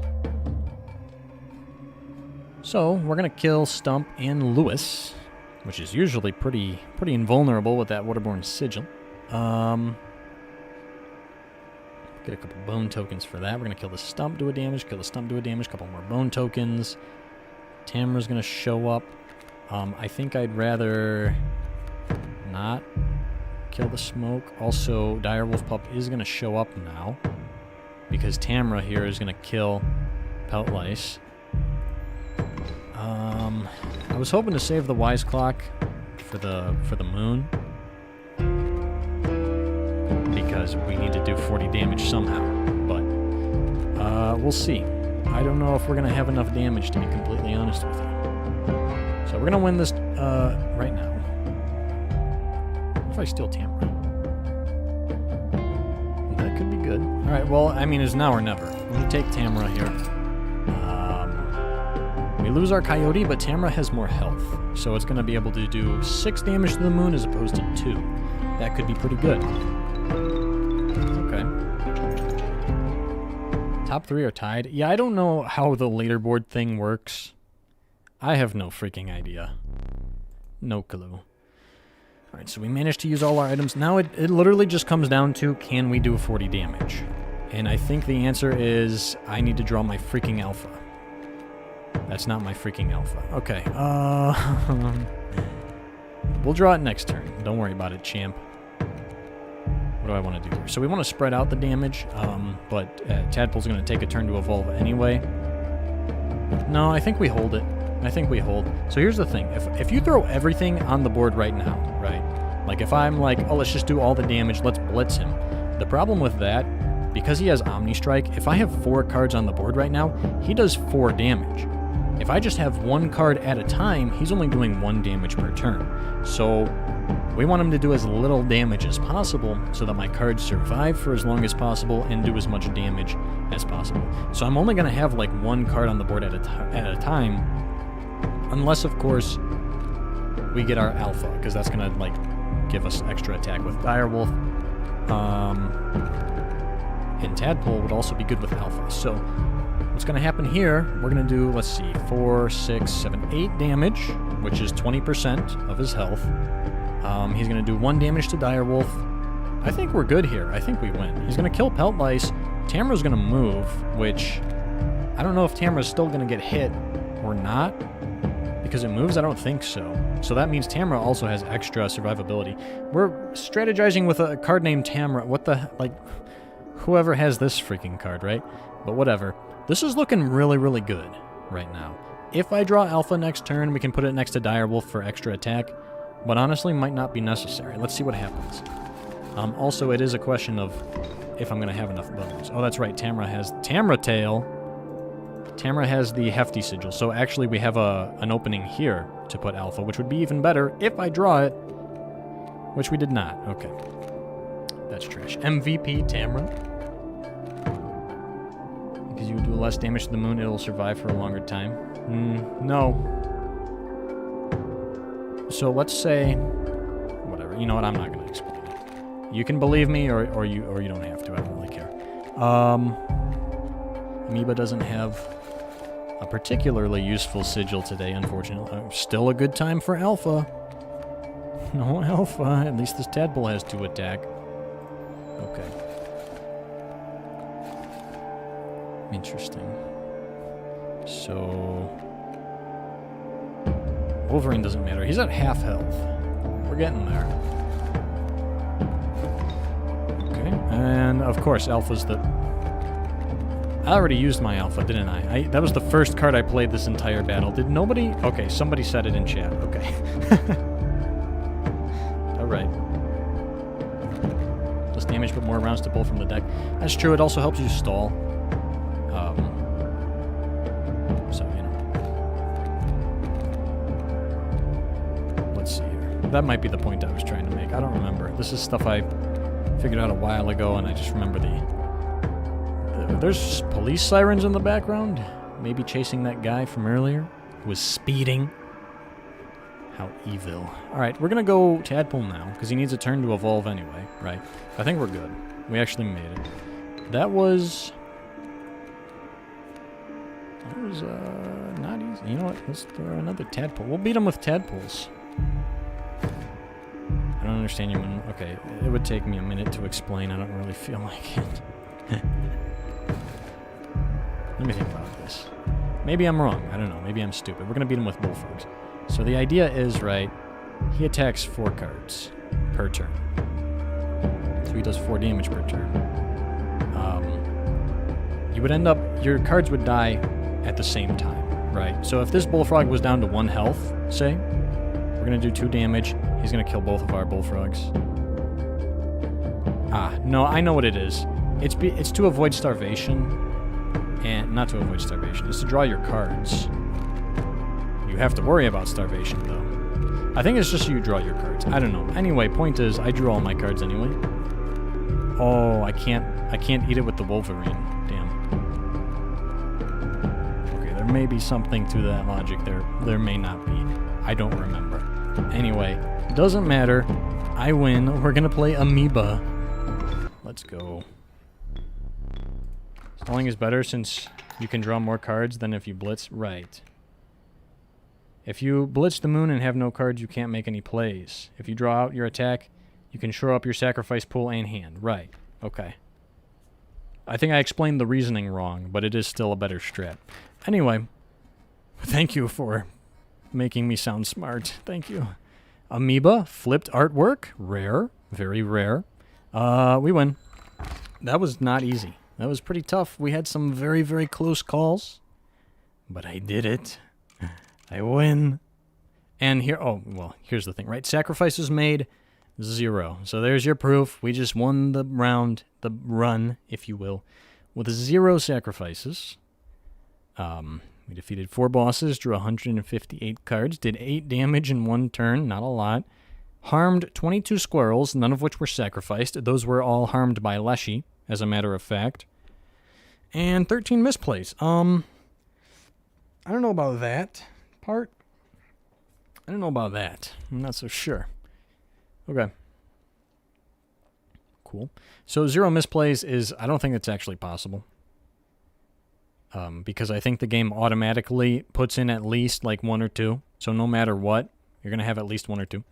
So, we're gonna kill Stump and Lewis, which is usually pretty invulnerable with that waterborne sigil. Get a couple bone tokens for that. We're going to kill the Stump, do a damage, kill the Stump, do a damage, couple more bone tokens. Tamra's going to show up. I think I'd rather not kill the smoke. Also, Direwolf Pup is going to show up now because Tamra here is going to kill Pelt Lice. I was hoping to save the Wiseclock for the moon, because we need to do 40 damage somehow, but we'll see. I don't know if we're going to have enough damage, to be completely honest with you. So we're going to win this right now. What if I steal Tamra? That could be good. Alright, well, I mean, it's now or never. Let me take Tamra here. We lose our Coyote, but Tamra has more health, so it's going to be able to do 6 damage to the moon as opposed to 2. That could be pretty good. Okay. Top 3 are tied. Yeah, I don't know how the leaderboard thing works. I have no freaking idea. No clue. Alright, so we managed to use all our items. Now it literally just comes down to, can we do 40 damage? And I think the answer is, I need to draw my freaking alpha. That's not my freaking alpha. Okay, we'll draw it next turn. Don't worry about it, champ. What do I want to do here? So we want to spread out the damage, but Tadpole's going to take a turn to evolve anyway. No, I think we hold it. I think we hold. So here's the thing. If you throw everything on the board right now, right? Like if I'm like, oh, let's just do all the damage, let's blitz him. The problem with that, because he has Omni Strike, if I have 4 cards on the board right now, he does 4 damage. If I just have 1 card at a time, he's only doing 1 damage per turn. So we want him to do as little damage as possible so that my cards survive for as long as possible and do as much damage as possible. So I'm only going to have like 1 card on the board at a time, unless of course we get our alpha, because that's going to like give us extra attack with Direwolf. And Tadpole would also be good with alpha. So what's going to happen here, we're going to do, let's see, 4, 6, 7, 8 damage, which is 20% of his health. He's going to do 1 damage to Direwolf. I think we're good here. I think we win. He's going to kill Pelt Lice. Tamra's going to move, which I don't know if Tamra's still going to get hit or not. Because it moves? I don't think so. So that means Tamra also has extra survivability. We're strategizing with a card named Tamra. What the... like, whoever has this freaking card, right? But whatever. This is looking really, really good right now. If I draw Alpha next turn, we can put it next to Direwolf for extra attack. But honestly, might not be necessary. Let's see what happens. Also, it is a question of if I'm going to have enough bones. Oh, that's right. Tamra has Tamra Tail. Tamra has the Hefty Sigil, so actually we have an opening here to put Alpha, which would be even better if I draw it, which we did not. Okay. That's trash. MVP Tamra. Because you do less damage to the moon, it'll survive for a longer time. No. So let's say... whatever. You know what? I'm not going to explain it. You can believe me, or you don't have to. I don't really care. Amoeba doesn't have a particularly useful sigil today, unfortunately. Still a good time for Alpha. No Alpha. At least this tadpole has 2 attack. Okay. Interesting. So... Wolverine doesn't matter. He's at half health. We're getting there. Okay. And, of course, Alpha's the... I already used my Alpha, didn't I? That was the first card I played this entire battle. Did nobody... Okay, somebody said it in chat. Okay. Alright. Less damage, but more rounds to pull from the deck. That's true. It also helps you stall. So, you know. Let's see here. That might be the point I was trying to make. I don't remember. This is stuff I figured out a while ago, and I just remember there's police sirens in the background. Maybe chasing that guy from earlier who was speeding. How evil. Alright, we're going to go Tadpole now, because he needs a turn to evolve anyway, right? I think we're good. We actually made it. That was not easy. You know what? Let's throw another Tadpole. We'll beat him with Tadpoles. I don't understand you. Okay, it would take me a minute to explain. I don't really feel like it. Let me think about this. Maybe I'm wrong. I don't know. Maybe I'm stupid. We're going to beat him with Bullfrogs. So the idea is, right, he attacks 4 cards per turn. So he does 4 damage per turn. You would end up... Your cards would die at the same time, right? So if this Bullfrog was down to 1 health, say, we're going to do 2 damage. He's going to kill both of our Bullfrogs. No, I know what it is. It's to avoid starvation. And not to avoid starvation. It's to draw your cards. You have to worry about starvation, though. I think it's just so you draw your cards. I don't know. Anyway, point is, I drew all my cards anyway. Oh, I can't eat it with the Wolverine. Damn. Okay, there may be something to that logic there. There may not be. I don't remember. Anyway, doesn't matter. I win. We're gonna play Amoeba. Let's go. Stalling is better since you can draw more cards than if you blitz. Right. If you blitz the moon and have no cards, you can't make any plays. If you draw out your attack, you can shore up your sacrifice pool and hand. Right. Okay. I think I explained the reasoning wrong, but it is still a better strat. Anyway, thank you for making me sound smart. Thank you. Amoeba, flipped artwork. Rare. Very rare. We win. That was not easy. That was pretty tough. We had some very, very close calls. But I did it. I win. And here... Oh, well, here's the thing, right? Sacrifices made, 0. So there's your proof. We just won the round, the run, if you will, with 0 sacrifices. We defeated 4 bosses, drew 158 cards, did 8 damage in 1 turn, not a lot. Harmed 22 squirrels, none of which were sacrificed. Those were all harmed by Leshy, as a matter of fact. And 13 misplays. I don't know about that part. I don't know about that. I'm not so sure. Okay. Cool. So 0 misplays is... I don't think it's actually possible. because I think the game automatically puts in at least like 1 or 2. So no matter what, you're going to have at least 1 or 2.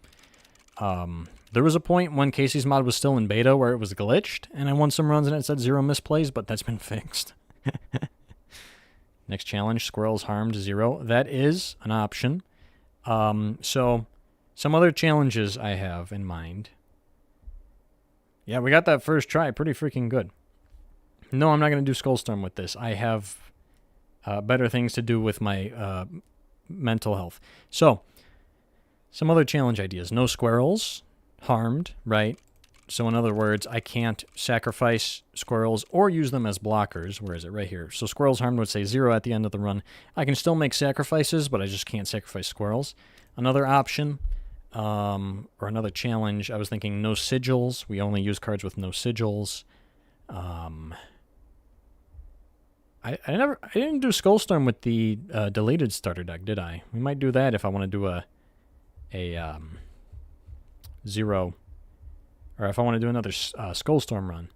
There was a point when Kaycee's mod was still in beta where it was glitched, and I won some runs and it said 0 misplays, but that's been fixed. Next challenge, squirrels harmed 0. That is an option. So some other challenges I have in mind. Yeah, we got that first try. Pretty freaking good. No, I'm not going to do Skullstorm with this. I have better things to do with my mental health. So, some other challenge ideas. No squirrels harmed, right? So in other words, I can't sacrifice squirrels or use them as blockers. Where is it? Right here. So squirrels harmed would say 0 at the end of the run. I can still make sacrifices, but I just can't sacrifice squirrels. Another option, or another challenge, I was thinking no sigils. We only use cards with no sigils. I didn't do Skullstorm with the deleted starter deck, did I? We might do that if I want to do a 0, or if I want to do another Skullstorm run.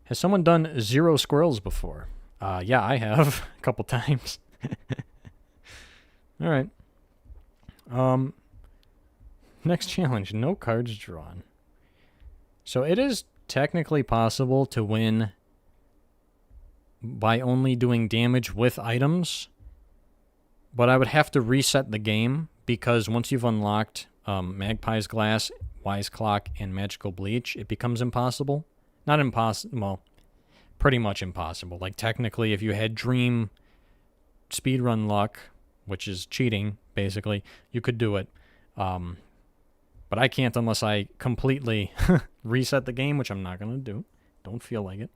Has someone done 0 squirrels before? Yeah, I have a couple times. All right. Next challenge, no cards drawn. So it is technically possible to win by only doing damage with items, but I would have to reset the game, because once you've unlocked Magpie's Glass, Wise Clock, and Magical Bleach, it becomes impossible. Not impossible, well, pretty much impossible. Like, technically, if you had Dream Speedrun Luck, which is cheating, basically, you could do it. But I can't unless I completely reset the game, which I'm not going to do. Don't feel like it.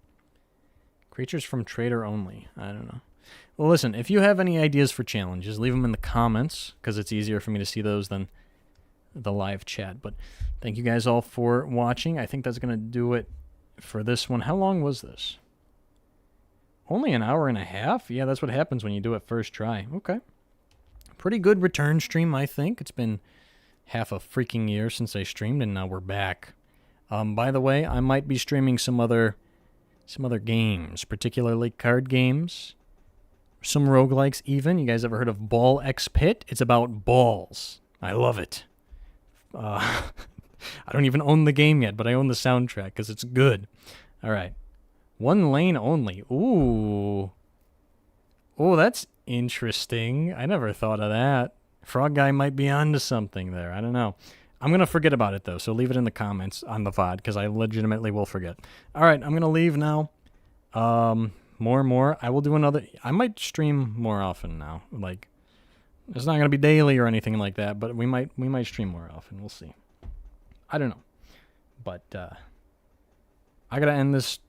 Creatures from Trader only. I don't know. Well, listen, if you have any ideas for challenges, leave them in the comments, because it's easier for me to see those than the live chat. But thank you guys all for watching. I think that's going to do it for this one. How long was this? Only an hour and a half? Yeah, that's what happens when you do it first try. Okay. Pretty good return stream, I think. It's been half a freaking year since I streamed, and now we're back. By the way, I might be streaming some other games, particularly card games, some roguelikes even. You guys ever heard of Ball X Pit? It's about balls. I love it. I don't even own the game yet, but I own the soundtrack because it's good. All right. 1 lane only. Ooh. Oh, that's interesting. I never thought of that. Frog Guy might be onto something there. I don't know. I'm going to forget about it, though, so leave it in the comments on the VOD, because I legitimately will forget. All right, I'm going to leave now. More and more. I will do another... I might stream more often now. Like, it's not going to be daily or anything like that, but we might stream more often. We'll see. I don't know. But I got to end this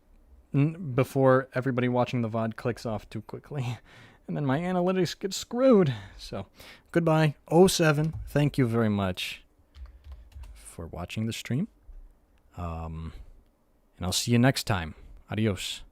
before everybody watching the VOD clicks off too quickly. And then my analytics get screwed. So, goodbye. 07. Thank you very much for watching the stream. And I'll see you next time. Adios.